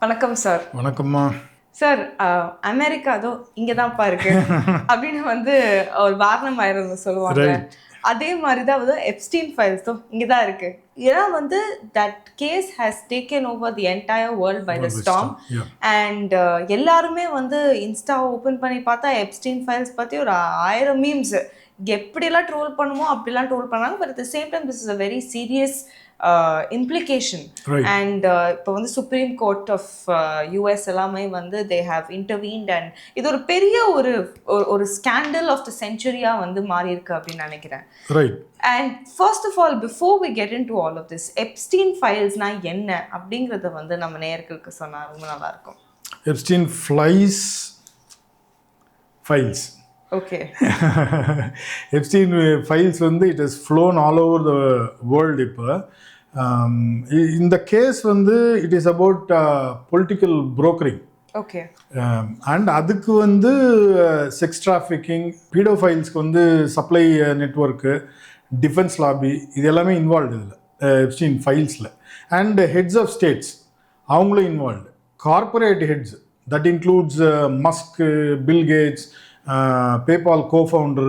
வணக்கம் சார். வணக்கம்மா sir. America அதோ இங்கே தான்ப்பா இருக்கு அப்படின்னு ஒரு வாரணம் ஆயிரம் சொல்லுவாங்க. அதே மாதிரி தான் எப்ஸ்டீன் ஃபைல்ஸ் இங்கே தான் இருக்கு. ஏன்னா that case has taken over the entire world by the storm. And எல்லாருமே இன்ஸ்டா ஓப்பன் பண்ணி பார்த்தா எப்ஸ்டீன் ஃபைல்ஸ் பற்றி ஒரு 1000 மீம்ஸ் எப்படிலாம் ட்ரோல் பண்ணுமோ அப்படிலாம் ட்ரோல் பண்ணாங்க. But at the same time this is a very serious implication. Right. And இப்போ சுப்ரீம் கோர்ட் ஆஃப் யூஎஸ் எல்லாமே they have intervened and இது ஒரு பெரிய ஒரு ஸ்கேண்டல் ஆஃப் த செஞ்சுரியா மாறி இருக்கு அப்படின்னு நினைக்கிறேன். Right. And first of all, before we get into all of this, Epstein files-னா என்ன அப்படிங்கறத நம்ம நேயர்களுக்கு சொன்னா ரொம்ப நல்லா இருக்கும். Epstein files. Okay. Epstein files it has flown all over the world இப்போ. இந்த case it is about political brokering. Okay. And அதுக்கு செக்ஸ் டிராஃபிக்கிங், பீடோஃபைல்ஸ்க்கு சப்ளை நெட்வொர்க்கு, டிஃபென்ஸ் லாபி, இது எல்லாமே இன்வால்வ்டு இதில் எப்ஸ்டீன் ஃபைல்ஸில். அண்ட் ஹெட்ஸ் ஆஃப் ஸ்டேட்ஸ் அவங்களும் involved. Corporate heads that includes Musk, Bill Gates, PayPal co-founder,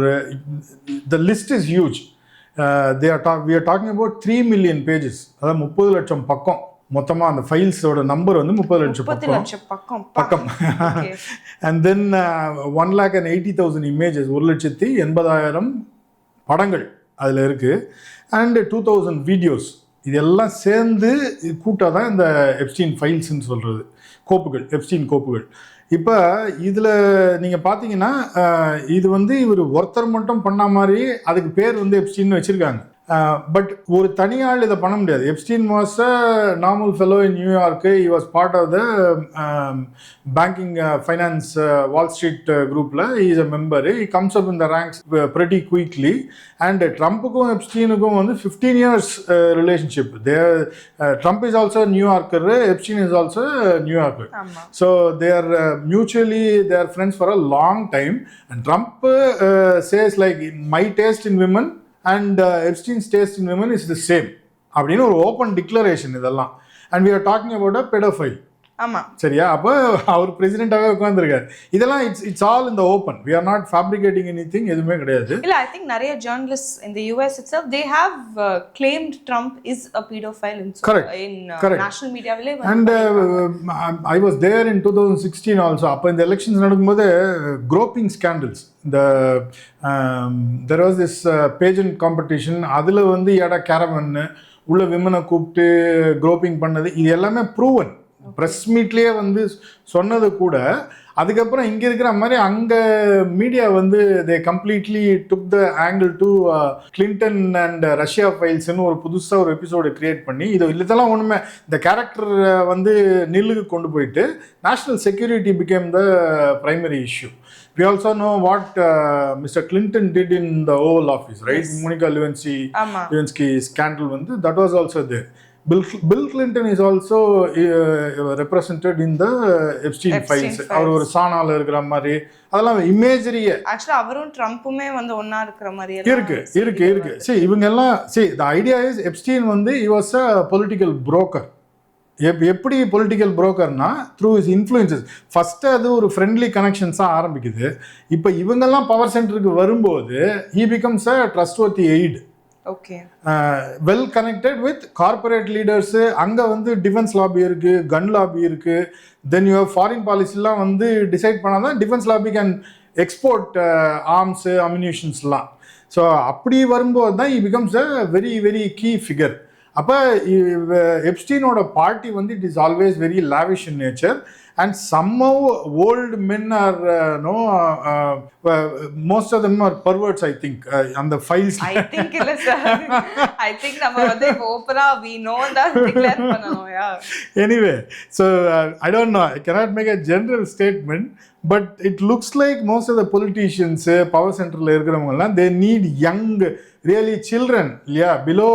the list is huge. We are talking about 3 million pages. அதாவது 30 லட்சம் பக்கம் மொத்தமாக. அந்த ஃபைல்ஸோட நம்பர் 30 லட்சம் பக்கம். And then 1,80,000 images, 1,80,000 படங்கள் அதில் இருக்குது. And 2,000 videos. இதெல்லாம் சேர்ந்து கூட்டாக தான் இந்த எப்ஸ்டீன் ஃபைல்ஸ்ன்னு சொல்கிறது, கோப்புகள், எப்ஸ்டீன் கோப்புகள். இப்போ இதில் நீங்கள் பார்த்தீங்கன்னா இது இவர் ஒருத்தர் மட்டும் பண்ண மாதிரி அதுக்கு பேர் எப்ஸ்டீன் வச்சுருக்காங்க. பட் ஒரு தனியாள் இதை பண்ண முடியாது. Epstein was a normal fellow in New York. He was part of the banking finance Wall Street குரூப்பில். He is a member. He comes up in the ranks pretty quickly. And ட்ரம்ப்புக்கும் எப்ஸ்டீனுக்கும் 15 years relationship. Trump is also New Yorker, Epstein is also New Yorker. So they are friends for a long time. And Trump says like my taste in women and Epstein's taste in women is the same அப்படின்னு ஒரு open declaration இதெல்லாம். And we are talking about a pedophile. ஆமா, சரியா? அப்போ அவர் பிரசிடென்ட்டாகவே உட்காந்துருக்காரு. இதெல்லாம் it's all in the open. we are not fabricating anything. எதுவுமே கிடையாது. இல்ல, ஐ திங்க் நிறைய ஜர்னலிஸ்ட்ஸ் in the US itself they have claimed Trump is a pedophile in national media. And I was there in 2016 also. அப்போ இந்த elections நடக்கும்போது groping scandals, there was this pageant competition. அதில் ஏடா caravan உள்ள விமனை கூப்பிட்டு க்ரோப்பிங் பண்ணது, இது எல்லாமே ப்ரூவன். ப்ரெஸ் மீட்லேயே சொன்னது கூட. அதுக்கப்புறம் இங்கே இருக்கிற மாதிரி அங்கே media they completely took the angle to Clinton and Russia ஃபைல்ஸ்னு ஒரு புதுசாக ஒரு எபிசோடு கிரியேட் பண்ணி இதெல்லாம் ஒன்றுமே இந்த கேரக்டர் நில்லுக்கு கொண்டு போயிட்டு national security became the primary issue. We also know what Mr. Clinton did in the Oval Office, right? Yes. Monica Lewinsky scandal that was also there. Bill Clinton is also represented in the Epstein files. அவர் ஒரு சானால இருக்கிற மாதிரி அதெல்லாம் இமேஜரியே. ஆக்சுவலா அவரும் ட்ரம்ப்புமே ஒண்ணா இருக்கிற மாதிரி இருக்கு. See இவங்க எல்லாம் the idea is Epstein he was a political broker. எப்படி பொலிட்டிக்கல் புரோக்கர்னா த்ரூ இஸ் இன்ஃப்ளூயன்சஸ். ஃபஸ்ட்டு அது ஒரு ஃப்ரெண்ட்லி கனெக்ஷன்ஸாக ஆரம்பிக்குது. இப்போ இவங்கெல்லாம் பவர் சென்டருக்கு வரும்போது he becomes a trustworthy aide. Okay. Well connected with corporate leaders. அங்கே டிஃபென்ஸ் லாபி இருக்குது, கன் லாபி இருக்குது. தென் யூ ஃபாரின் பாலிசிலாம் டிசைட் பண்ணால் தான் defence lobby can export arms, அம்யூனிஷன்ஸ்லாம். ஸோ அப்படி வரும்போது தான் he becomes a very very key figure. அப்போ எப்ஸ்டீனோட party it is always very lavish in nature. And somehow old men are most of them are perverts, I think. அந்த files I think இல்ல sir, I think நம்ம ஓபனா we know that declare பண்ணனும். Anyway, so I don't know, I cannot make a general statement, but it looks like most of the politicians power centerல இருக்கிறவங்க எல்லாம் they need young, really children, below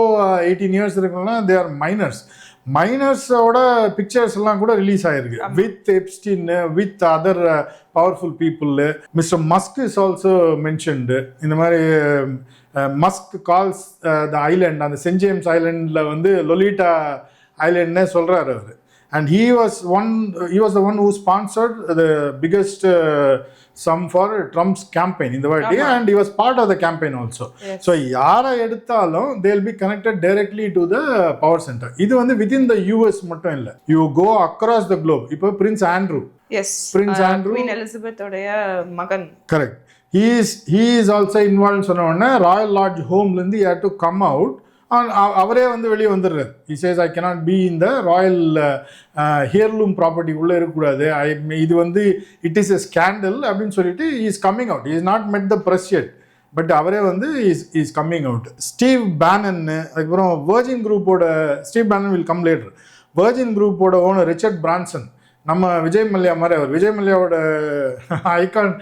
18 years இருக்கவங்க they are மைனர்ஸோட pictures எல்லாம் கூட release ஆயிருக்கு with Epstein, with other powerful people. Mister Musk is also mentioned. இந்த மாதிரி Musk calls த Island, அந்த send James ஐலண்டில் லொலிட்டா ஐலண்ட்னே சொல்கிறாரு அவர். and he was the one who sponsored the biggest sum for Trump's campaign in the world, and he was part of the campaign also. So யாரை எடுத்தாலும் they will be connected directly to the power center. இது வந்து within the US மட்டும் இல்ல, you go across the globe. இப்போ Prince Andrew, Prince Andrew, Queen Elizabeth உடைய மகன், correct, he is also involved. சொன்ன உடனே ராயல் லாட்ஜ் ஹோம்ல இருந்து he had to come out, அவரே வந்து வெளியே வந்துடுறாரு. he says I cannot be in the royal heirloom property உள்ள இருக்கக்கூடாது, இது வந்து it is a scandal அப்படின்னு சொல்லிட்டு he is coming out. He has not met the press yet, but அவரே வந்து is coming out. Steve Bannon, அதுக்கப்புறம் Virgin குரூப்போட Steve Bannon will come later. Virgin குரூப்போட ஓனர் ரிச்சர்ட் பிரான்சன், நம்ம விஜய் மல்லையா மாதிரி, அவர் விஜய் மல்லையாவோட ஐகான்,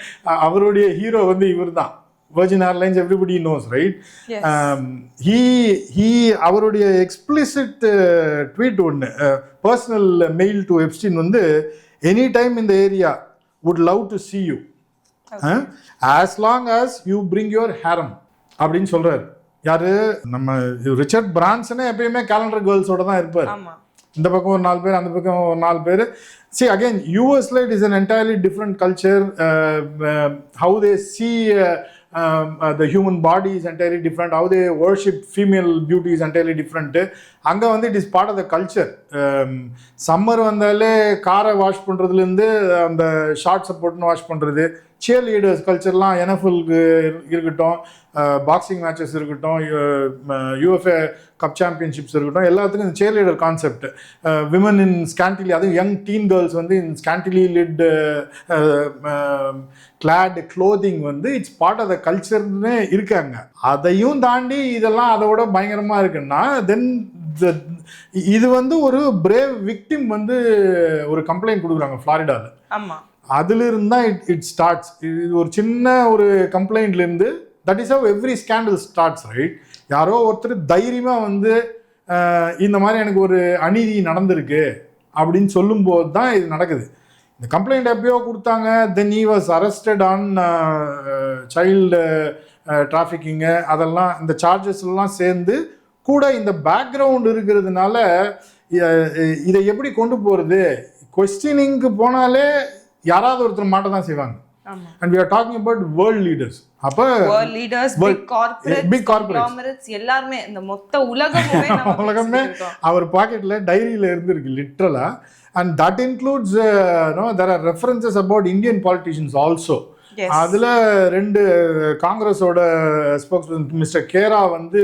அவருடைய ஹீரோ வந்து இவர் தான். Virgin Airlines, everybody knows, right? Yes. He அவருடைய explicit tweet ஒன்று, personal mail to Epstein வந்து, any time in the area would love to see you, as long as you bring your harem அப்படின்னு சொல்றாரு. யாரு? நம்ம ரிச்சர்ட் பிரான்சனே எப்பயுமே calendar கேர்ள்ஸோட தான் இருப்பார். இந்த பக்கம் ஒரு 4 பேர், அந்த பக்கம் ஒரு 4 பேர். See, again, US it is an entirely different culture. How they see the human body is entirely different. How they worship female beauty is entirely different. அங்கே வந்து it is part of the culture. Summer வந்தாலே காரை wash பண்ணுறதுலேருந்து அந்த ஷார்ட்ஸை போட்டுன்னு wash பண்ணுறது, shear leaders கல்ச்சர்லாம் என்எஃப்எல்க்கு இருக்கட்டும், பாக்ஸிங் மேட்சஸ் இருக்கட்டும், யூஎஃப்ஏ கப் சாம்பியன்ஷிப்ஸ் இருக்கட்டும், எல்லாத்துக்கும் இந்த cheer leader concept. Women in scantily, அதுவும் யங் டீன் கேர்ள்ஸ் வந்து in scantily lit clad clothing வந்து இட்ஸ் பார்ட் ஆஃப் த கல்ச்சர்னு இருக்காங்க. அதையும் தாண்டி இதெல்லாம் அதோட பயங்கரமாக இருக்குன்னா, தென் இது வந்து ஒரு பிரேவ் விக்டிம் வந்து ஒரு கம்ப்ளைண்ட் கொடுக்குறாங்க ஃப்ளாரிடாவில். ஆமாம், அதிலிருந்து தான் இட் ஸ்டார்ட்ஸ். இது ஒரு சின்ன ஒரு கம்ப்ளைண்ட்லேருந்து, that is how every scandal starts, right? யாரோ ஒருத்தர் தைரியமாக வந்து இந்த மாதிரி எனக்கு ஒரு அநீதி நடந்திருக்கு அப்படின்னு சொல்லும்போது தான் இது நடக்குது. இந்த கம்ப்ளைண்ட் எப்பயோ கொடுத்தாங்க, then he was arrested on child trafficking, அதெல்லாம் இந்த சார்ஜஸ் எல்லாம் சேர்ந்து கூட இந்த பேக்ரவுண்ட் இருக்கிறதுனால இதை எப்படி கொண்டு போகிறது? கொஸ்டினிங்க்கு போனாலே யாராவது ஒருத்தர் மாட்ட தான் செய்வாங்க. And we are talking about world leaders. அப்ப world leaders, big corporates எல்லாரும், இந்த மொத்த உலகமே அவர் பாக்கெட்ல டைரியில இருந்திருக்கு லிட்டரலா. And that includes there are references about Indian politicians also. அதுல 2 காங்கிரஸோட ஸ்போக்ஸ்பர்சன் மிஸ்டர் கேரா வந்து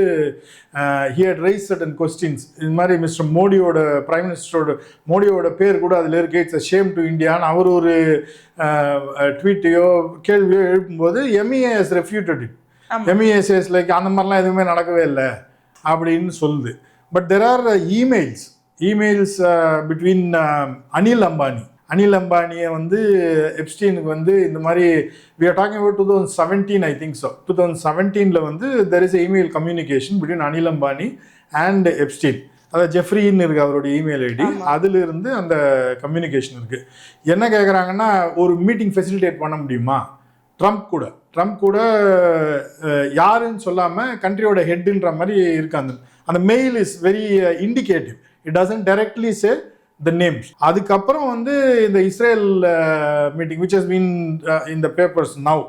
he had raised certain questions. இது மாதிரி மிஸ்டர் மோடியோட, பிரைம் மினிஸ்டரோட மோடியோட பேர் கூட அதில் இருக்கு, இட்ஸ் அ ஷேம் டு இந்தியான்னு அவர் ஒரு ட்வீட்டையோ கேள்வியோ எழுப்பும்போது MEAS refuted it. MEAS says like அந்த மாதிரிலாம் எதுவுமே நடக்கவே இல்லை அப்படின்னு சொல்லுது. But there are emails between Anil அம்பானியை வந்து எப்ஸ்டீனுக்கு வந்து இந்த மாதிரி we are talking about 2017, I think so. 2017 வந்து there is a email communication between Anil Ambani and Epstein. அதாவது ஜெஃப்ரின்னு இருக்கு அவருடைய இமெயில் ஐடி, அதிலிருந்து அந்த கம்யூனிகேஷன் இருக்கு. என்ன கேட்குறாங்கன்னா, ஒரு மீட்டிங் ஃபெசிலிட்டேட் பண்ண முடியுமா ட்ரம்ப் கூட யாருன்னு சொல்லாமல் கண்ட்ரியோட ஹெட்டுன்ற மாதிரி இருக்கு. அந்த mail is very indicative, it doesn't directly say the names. அதுக்கப்புறம் வந்து இந்த Israel meeting which has been in the papers now,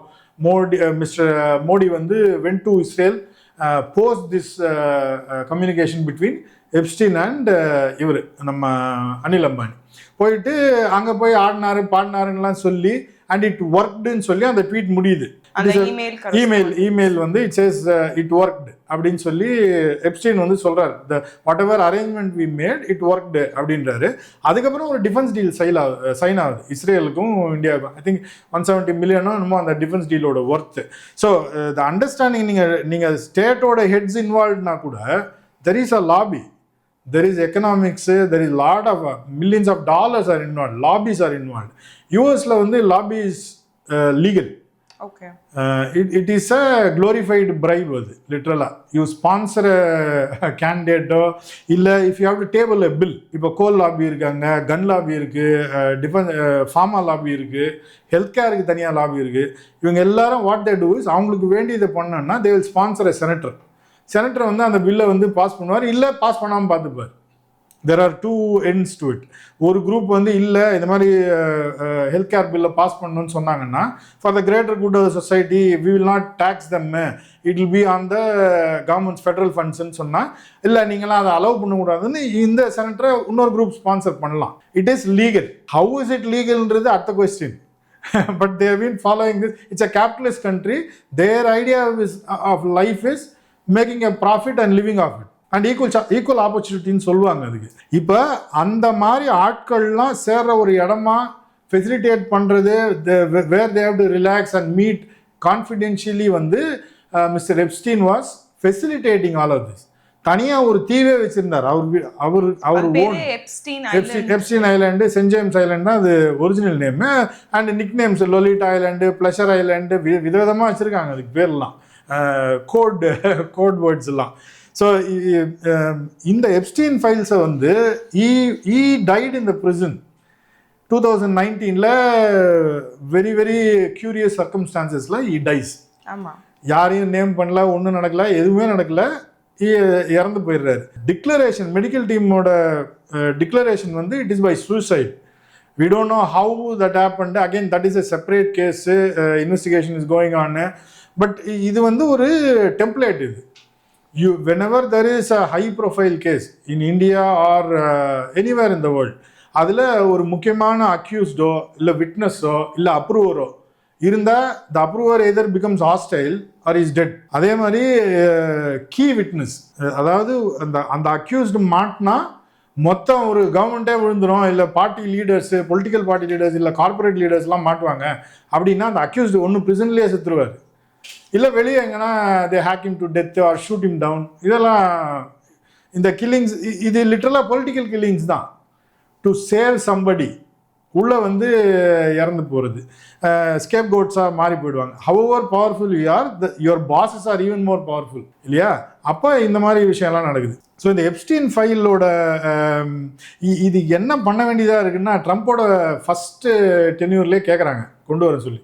Mr. Modi வந்து went to Israel post this communication between Epstein and இவர் நம்ம அனில் அம்பானி போயிட்டு அங்கே போய் ஆடினாரு பாடினாருன்னெலாம் சொல்லி and it workedன்னு சொல்லி அந்த ட்வீட் முடியுது. இமெயில் வந்து it says it worked அப்படின்னு சொல்லி எப்ஸ்டீன் வந்து சொல்றாரு, the whatever arrangement we made it worked அப்படின்றாரு. அதுக்கப்புறம் ஒரு டிஃபென்ஸ் டீல் சைன் ஆகுது இஸ்ரேலுக்கும் இந்தியாவுக்கும். ஐ திங்க் 170 மில்லியனோ என்னமோ அந்த டிஃபென்ஸ் டீலோட ஒர்த்து. ஸோ த அண்டர்ஸ்டாண்டிங், நீங்கள் ஸ்டேட்டோட ஹெட்ஸ் இன்வால்வ்னா கூட there is a lobby, there is economics, there is lot of millions of dollars are involved, lobbies are involved. USல வந்து lobby is legal. Okay. It is a glorified bribe அது லிட்ரலா. You sponsor கேண்டிடேட்டோ இல்லை if you have to table a bill. இப்போ கோல் lobby இருக்காங்க, கன் lobby இருக்குது, defence pharma lobby இருக்குது, health கேருக்கு தனியாக lobby இருக்குது. இவங்க எல்லாரும் வாட் தே டூ இஸ், அவங்களுக்கு வேண்டியதை பண்ணோன்னா they will sponsor a senator வந்து அந்த பில்லை வந்து பாஸ் பண்ணுவார், இல்லை பாஸ் பண்ணாமல் பார்த்துப்பார். there are two ends to it. ஒரு குரூப் வந்து இல்லை இந்த மாதிரி ஹெல்த் கேர் பில்லை பாஸ் பண்ணணும்னு சொன்னாங்கன்னா for the greater good of the society we will not tax them, it will be on the government's federal ஃபண்ட்ஸ்ன்னு சொன்னால் இல்லை நீங்களாம் அதை அலோவ் பண்ணக்கூடாதுன்னு இந்த செனட்டரை இன்னொரு குரூப் ஸ்பான்சர் பண்ணலாம். It is legal. How is it லீகல்ன்றது அடுத்த question. But they have been following this. It's a capitalist country. Their idea of life is making a profit and living off it. And equal ஆப்பர்ச்சுனிட்டின்னு சொல்லுவாங்க அதுக்கு. இப்போ அந்த மாதிரி ஆட்கள்லாம் சேர்ற ஒரு இடமா ஃபெசிலிட்டேட் பண்ணுறது, where they have to relax and meet confidentially வந்து Mister Epstein was facilitating all of this. தனியாக ஒரு தீவே வச்சிருந்தார் அவர் own. Epstein island, Saint James island தான் அது original name. And nickname Lolita island, pleasure island, விதவிதமாக வச்சுருக்காங்க அதுக்கு பேர்லாம், கோட் வேர்ட்ஸ் எல்லாம். ஸோ இந்த எப்ஸ்டீன் ஃபைல்ஸை வந்து he died in the prison 2019 very very curious சர்க்கம்ஸ்டான்சஸில் ஈ டைஸ். யாரையும் நேம் பண்ணல, ஒன்றும் நடக்கல, எதுவுமே நடக்கல, இறந்து போயிடுறாரு. டிக்ளரேஷன், மெடிக்கல் டீமோட டிக்ளரேஷன் வந்து it is by suicide. We don't know how that happened. Again, that is a separate case. Investigation is going on. But இது வந்து ஒரு டெம்ப்ளேட். இது whenever there is a high profile case in India or anywhere in the world, அதில் ஒரு முக்கியமான அக்யூஸ்டோ இல்லை விட்னஸோ இல்லை அப்ரூவரோ இருந்தால் the approver either becomes hostile or is dead. அதே மாதிரி கீ விட்னஸ், அதாவது அந்த அக்யூஸ்டு மாட்டினா மொத்தம் ஒரு கவர்மெண்ட்டே விழுந்துடும், இல்லை party leaders, political party leaders, இல்லை கார்பரேட் லீடர்ஸ்லாம் மாட்டுவாங்க. அப்படின்னா அந்த அக்யூஸ்டு ஒன்று பிரிசன்லேயே செத்துருவார், இல்லை வெளியே எங்கன்னா they hack him to death or shoot him down. இதெல்லாம் இந்த கில்லிங்ஸ், இது லிட்டரலாக பொலிட்டிக்கல் கில்லிங்ஸ் தான். டு சேவ் சம்படி உள்ளே வந்து இறந்து போகிறது, ஸ்கேப் கோட்ஸாக மாறி போயிடுவாங்க. However powerful you are, your bosses are even more powerful இல்லையா? அப்போ இந்த மாதிரி விஷயம்லாம் நடக்குது. ஸோ இந்த எப்ஸ்டீன் ஃபைலோட இது என்ன பண்ண வேண்டியதாக இருக்குன்னா, ட்ரம்ப்போட ஃபஸ்ட்டு டென்யூர்லேயே கேட்குறாங்க கொண்டு வர சொல்லி.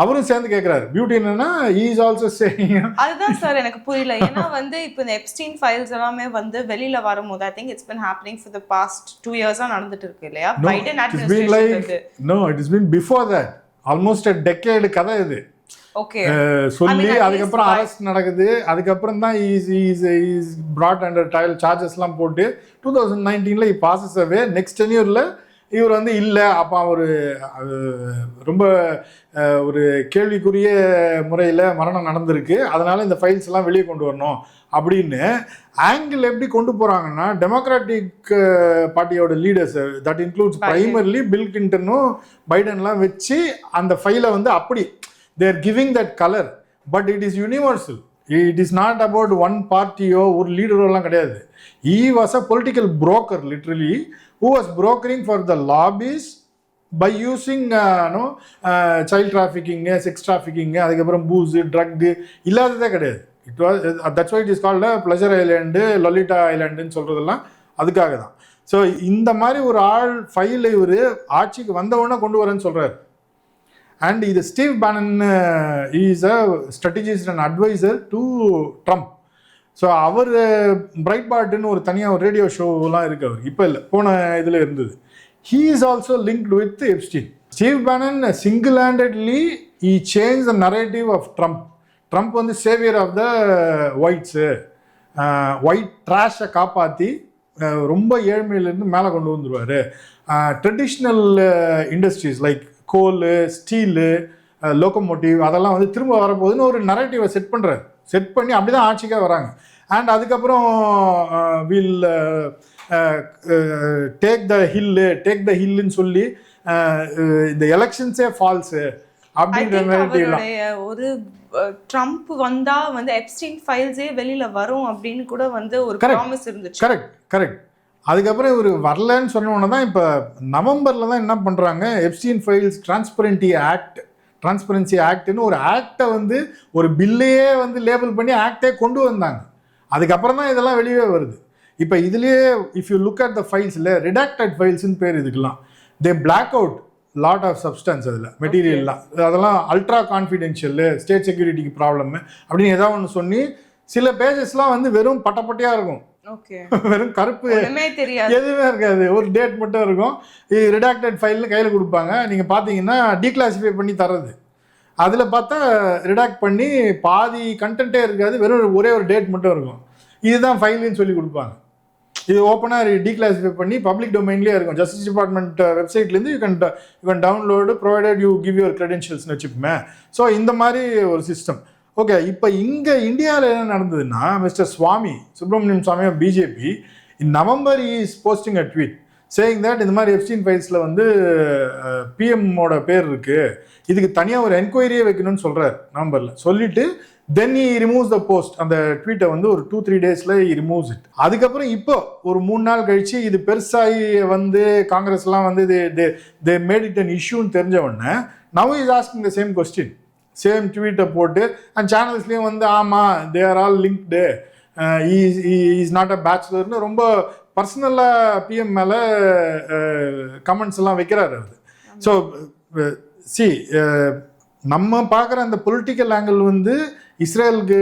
அவரும் சேர்ந்து கேட்கிறாரு. பியூட்டி என்னன்னா இஸ் ஆல்சோ சேயிங். அதுதான் சார் எனக்கு புரியல. ஏன்னா வந்து இப்போ இந்த எப்ஸ்டீன் ஃபைல்ஸ் எல்லாமே வந்து வெளியில வரும்போது I think it's been happening for the past 2 இயர்ஸா நடந்துட்டு இருக்கு இல்லையா? Biden administration. No, it is been before that, almost a decade கதை இது. ஓகே, சொல்லி அதுக்கப்புறம் அரெஸ்ட் நடக்குது. அதுக்கப்புறம் தான் இஸ் brought under trial, சார்ஜஸ்லாம் போட்டு 2019 he passes away. நெக்ஸ்ட் டென்யூர்ல இவர் வந்து இல்லை, அப்போ அவர் ரொம்ப ஒரு கேள்விக்குரிய முறையில் மரணம் நடந்திருக்கு, அதனால் இந்த ஃபைல்ஸ் எல்லாம் வெளியே கொண்டு வரணும் அப்படின்னு ஆங்கிள் எப்படி கொண்டு போகிறாங்கன்னா, டெமோக்ராட்டிக் பார்ட்டியோட leaders, that includes primarily Bill கிளின்டனும் பைடன்லாம் வச்சு அந்த ஃபைலை வந்து அப்படி they are giving that color, but it is universal. It is not about one partyயோ ஒரு லீடரோலாம் கிடையாது. He was a political broker literally who was brokering for the lobbies by using child trafficking, sex trafficking, அதுக்கப்புறம் பூஸ், drug இல்லாததே கிடையாது. It was, that's why it is called a pleasure island, லொலிட்டா ஐலாண்டுன்னு சொல்கிறதெல்லாம் அதுக்காக தான். So இந்த மாதிரி ஒரு ஆள் ஃபைல் இவர் ஆட்சிக்கு வந்தவொடனே கொண்டு வரேன்னு சொல்கிறார். அண்ட் இது Steve Bannon is a strategist and adviser to Trump. So அவர் பிரைட்பார்ட்னு ஒரு தனியாக ஒரு ரேடியோ ஷோலாம் இருக்குது அவர், இப்போ இல்லை, போன இதில் இருந்தது. He is also linked with Epstein. Steve Bannon single handedly he change the narrative of Trump. Trump வந்து saviour of the whites, white ட்ராஷை காப்பாற்றி ரொம்ப ஏழ்மையிலேருந்து மேலே கொண்டு வந்துடுவார். Traditional industries like coal, steel, locomotive அதெல்லாம் வந்து திரும்ப வரப்போகுதுன்னு ஒரு நரேட்டிவை செட் பண்ணுறாரு. செட் பண்ணி அப்படி தான் ஆட்சிக்காக வராங்க. அண்ட் அதுக்கப்புறம் வில் டேக் த ஹில்லுன்னு சொல்லி இந்த எலெக்ஷன்ஸே ஃபால்ஸு அப்படின்ற நரேட்டிவ்லாம். ஒரு ட்ரம்ப் வந்தா வந்து எப்ஸ்டீன் ஃபைல்ஸே வெளியில வரும் அப்படின்னு கூட வந்து ஒரு ப்ராமிஸ் இருந்துச்சு. கரெக்ட். அதுக்கப்புறம் இவர் வரலன்னு சொன்னோன்னே தான் இப்போ நவம்பரில் தான் என்ன பண்ணுறாங்க, எப்ஸ்டீன் ஃபைல்ஸ் டிரான்ஸ்பரன்சி ஆக்ட்னு ஒரு ஆக்டை வந்து ஒரு பில்லையே வந்து லேபிள் பண்ணி ஆக்டே கொண்டு வந்தாங்க. அதுக்கப்புறம் தான் இதெல்லாம் வெளியே வருது. இப்போ இதுலேயே if you look at the ஃபைல்ஸில் ரிடாக்டட் ஃபைல்ஸ்ன்னு பேர் இதுக்கெல்லாம். They block out lot of substance, அதில் மெட்டீரியல்லாம் அதெல்லாம் அல்ட்ரா கான்ஃபிடென்ஷியல், ஸ்டேட் செக்யூரிட்டிக்கு ப்ராப்ளம் அப்படின்னு ஏதாவது ஒன்று சொல்லி சில பேஜஸ்லாம் வந்து வெறும் பட்டப்பட்டையாக இருக்கும். ஓகே. வெறும் கருப்பு ஒண்ணுமே தெரியாது. எதுவுமே இருக்காது, ஒரு டேட் மட்டும் இருக்கும். இது ரிடாக்டட் ஃபைல்னு கையில் கொடுப்பாங்க. நீங்கள் பார்த்தீங்கன்னா டீக்ளாசிஃபை பண்ணி தர்றது, அதில் பார்த்தா ரிடாக்ட் பண்ணி பாதி கண்டென்ட்டே இருக்காது, வெறும் ஒரே ஒரு டேட் மட்டும் இருக்கும். இதுதான் ஃபைலுன்னு சொல்லி கொடுப்பாங்க. இது ஓப்பனாக டீக்ளாசிஃபை பண்ணி பப்ளிக் டொமைன்லேயே இருக்கும். ஜஸ்டிஸ் டிபார்ட்மெண்ட் வெப்சைட்லேருந்து you can download provided you give your கிரெடென்ஷியல்ஸ்னு வச்சுப்போமே. ஸோ இந்த மாதிரி ஒரு சிஸ்டம். ஓகே, இப்போ இங்கே இந்தியாவில் என்ன நடந்ததுன்னா, mister Subramaniam Swamy BJP in November is posting a tweet saying that இந்த மாதிரி எப்ஸ்டீன் ஃபைல்ஸில் வந்து பிஎம்மோட பேர் இருக்குது, இதுக்கு தனியாக ஒரு என்கொயரியே வைக்கணும்னு சொல்கிறார் நவம்பரில். சொல்லிவிட்டு தென் he removes the post. அந்த ட்வீட்டை வந்து ஒரு 2-3 டேஸில் he removes it. அதுக்கப்புறம் இப்போ ஒரு 3 நாள் கழிச்சு இது பெருசாகி வந்து காங்கிரஸ்லாம் வந்து they made it an issueன்னு தெரிஞ்ச உடனே now he is asking the same question, same ட்வீட்டை போட்டு அண்ட் சேனல்ஸ்லேயும் வந்து ஆமாம் they are all linked, he is not a bachelorன்னு ரொம்ப பர்சனலாக பிஎம் மேலே கமெண்ட்ஸ் எல்லாம் வைக்கிறாரு அவர். ஸோ நம்ம பார்க்குற அந்த பொலிட்டிக்கல் ஆங்கிள் வந்து இஸ்ரேலுக்கு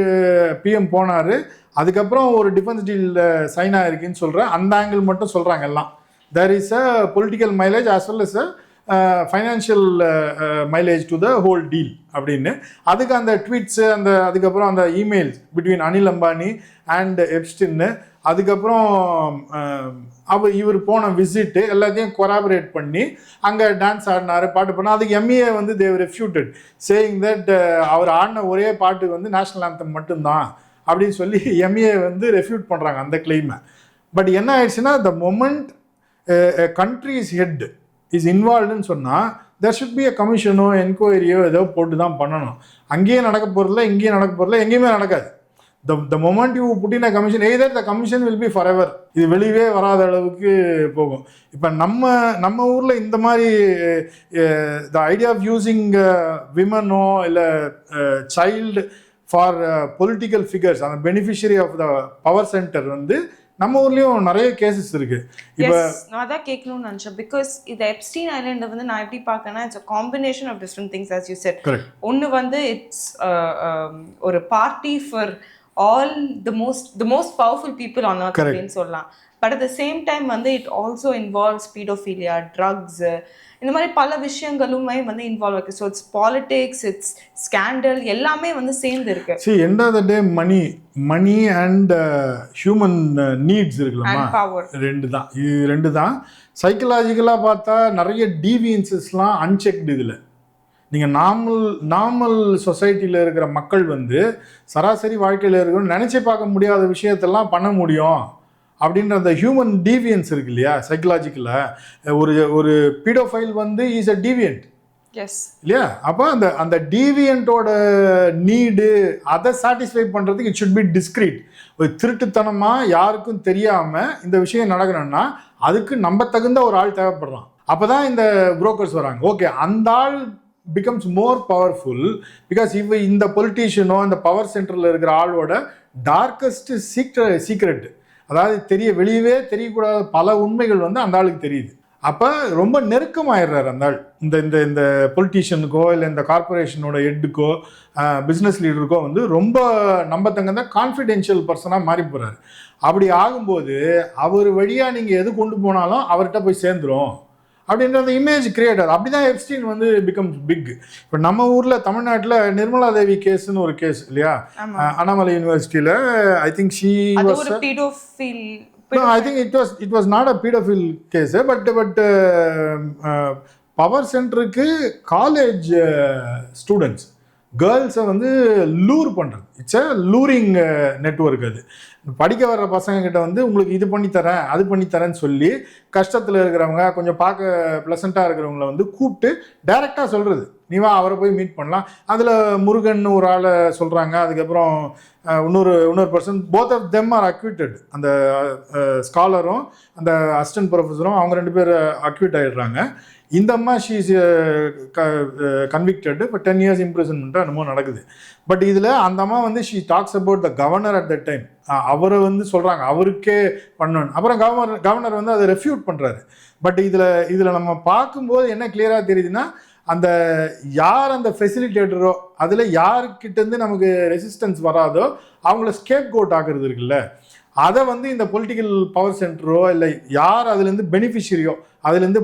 பிஎம் போனார், அதுக்கப்புறம் ஒரு டிஃபென்ஸ் டீல் சைன் ஆகிருக்குன்னு சொல்கிறேன், அந்த ஆங்கிள் மட்டும் சொல்கிறாங்க எல்லாம். There is a political mileage as well as a financial mileage to the whole deal அப்படின்னு. அதுக்கு அந்த ட்வீட்ஸு அதுக்கப்புறம் அந்த emails between Anil Ambani and எப்ஸ்டின்னு, அதுக்கப்புறம் இவர் போன விசிட்டு எல்லாத்தையும் கொராபரேட் பண்ணி அங்கே டான்ஸ் ஆடினார், பாட்டு பண்ணார். அதுக்கு எம்ஏ வந்து தேவ் ரெஃப்யூட்டட் சேயிங் தட் அவர் ஆடின ஒரே பாட்டு வந்து நேஷ்னல் ஆந்தம் மட்டும்தான் அப்படின்னு சொல்லி எம்ஏ வந்து ரெஃப்யூட் பண்ணுறாங்க அந்த கிளைமை. பட் என்ன ஆயிடுச்சுன்னா, the moment country is head is இன்வால்வ்டுன்னு சொன்னால் there should be a கமிஷனோ என்கொயரியோ ஏதோ போட்டு தான் பண்ணணும். அங்கேயும் நடக்க போகிறதில்ல, இங்கேயும் நடக்க போகிறதில்ல, எங்கேயுமே நடக்காது. The moment you put in a commission, either the commission will be forever. இது வெளியவே வராத அளவுக்கு போகும். இப்போ நம்ம ஊரில் இந்த மாதிரி the idea of using women-ஓ இல்லை child for political figures, அந்த beneficiary of the power center வந்து நம்ம ஊர்லேயும் நிறைய கேசஸ் இருக்கு. இப்போ நான் தான் கேட்கணும்னு நினச்சேன். பிகாஸ் இந்த எப்ஸ்டீன் ஐலண்டை வந்து நான் எப்படி பார்க்கறேன்னா, it's a combination of different things as you said. ஒன்று வந்து இட்ஸ் ஒரு party for all the most powerful people on earth அப்படின்னு சொல்லலாம். But at the same time வந்து it also involves paedophilia, drugs, இந்த மாதிரி பல விஷயங்களுமே வந்து இன்வால்வ் இருக்கு. So it's politics, it's scandal, எல்லாமே வந்து சேர்ந்து இருக்கு. see end of the day money and human needs இருக்குல்லமா, ரெண்டு தான் சைக்கலாஜிக்கலாக பார்த்தா நிறைய டீவியன்சஸ்லாம் அன்செக்டு. இதில் நீங்கள் நார்மல் சொசைட்டியில் இருக்கிற மக்கள் வந்து சராசரி வாழ்க்கையில் இருக்கணும்னு நினச்சி பார்க்க முடியாத விஷயத்தெல்லாம் பண்ண முடியும் அப்படின்ற அந்த ஹியூமன் டீவியன்ஸ் இருக்கு இல்லையா சைக்கலாஜிக்கலாக. ஒரு பீடோஃபைல் வந்து இஸ் அ டீவியன்ட் இல்லையா? அப்போ அந்த டீவியன்ட்டோட நீடு அதை சாட்டிஸ்ஃபை பண்ணுறதுக்கு இட் ஷுட் பி டிஸ்க்ரீட். ஒரு திருட்டுத்தனமாக யாருக்கும் தெரியாமல் இந்த விஷயம் நடக்கணும்னா அதுக்கு நம்ம தகுந்த ஒரு ஆள் தேவைப்படுறான். அப்போ தான் இந்த புரோக்கர்ஸ் வராங்க. ஓகே, அந்த ஆள் becomes more powerful because if இந்த பொலிட்டீஷியனோ இந்த பவர் சென்டரில் இருக்கிற ஆளோட டார்க்கஸ்ட் சீக்ரெட், அதாவது வெளியவே தெரியக்கூடாத பல உண்மைகள் வந்து அந்த ஆளுக்கு தெரியுது. அப்போ ரொம்ப நெருக்கமாயிடுறாரு அந்த ஆள் இந்த பொலிட்டீஷியனுக்கோ இல்லை இந்த கார்பரேஷனோட ஹெட்டுக்கோ பிஸ்னஸ் லீடருக்கோ வந்து ரொம்ப நம்பத்தங்க கான்ஃபிடென்ஷியல் பர்சனாக மாறி போகிறாரு. அப்படி ஆகும்போது அவர் வழியாக நீங்கள் எது கொண்டு போனாலும் அவர்கிட்ட போய் சேர்ந்துடும் அப்படின்ற அந்த இமேஜ் கிரியேட்டர். அப்படிதான் எப்ஸ்டீன் வந்து பிகம்ஸ் பிக். இப்போ நம்ம ஊரில் தமிழ்நாட்டில் நிர்மலா தேவி கேஸ்ன்னு ஒரு கேஸ் இல்லையா, அண்ணாமலை யூனிவர்சிட்டியில். I think she was I think it was not a pedophile case, but power சென்டருக்கு காலேஜ் ஸ்டூடெண்ட்ஸ் கேர்ள்ஸை வந்து லூர் பண்ணுறது. It's a luring network. அது படிக்க வர்ற பசங்கக்கிட்ட வந்து உங்களுக்கு இது பண்ணித்தரேன் அது பண்ணித்தரேன்னு சொல்லி கஷ்டத்தில் இருக்கிறவங்க கொஞ்சம் பார்க்க ப்ளசண்ட்டாக இருக்கிறவங்கள வந்து கூப்பிட்டு டைரெக்டாக சொல்கிறது, நீ வா அவரை போய் மீட் பண்ணலாம். அதில் முருகன் ஒரு ஆளை சொல்கிறாங்க. அதுக்கப்புறம் இன்னொரு person, both of them are acquitted. அந்த ஸ்காலரும் அந்த அசிஸ்டன்ட் ப்ரொஃபஸரும் அவங்க 2 பேர் அக்விட் ஆகிடுறாங்க. இந்த அம்மா ஷீ இஸ் கன்விக்டட். இப்போ 10 years இம்ப்ரிசன்மெண்ட்டாக என்னமோ நடக்குது. பட் இதில் அந்த அம்மா வந்து she talks about the governor at that time. அவரை வந்து சொல்கிறாங்க அவருக்கே பண்ணணும். அப்புறம் கவர்னர் வந்து அதை ரெஃப்யூட் பண்ணுறாரு. பட் இதில் நம்ம பார்க்கும்போது என்ன கிளியராக தெரியுதுன்னா, அந்த யார் அந்த ஃபெசிலிட்டேட்டரோ அதில் யாருக்கிட்டேருந்து நமக்கு ரெசிஸ்டன்ஸ் வராதோ அவங்கள ஸ்கேப் கோட் ஆக்குறது இருக்குல்ல, அதை வந்து இந்த பொலிட்டிக்கல் பவர் சென்டரோ இல்லை யார் அதுலேருந்து பெனிஃபிஷரியோ அதுலேருந்து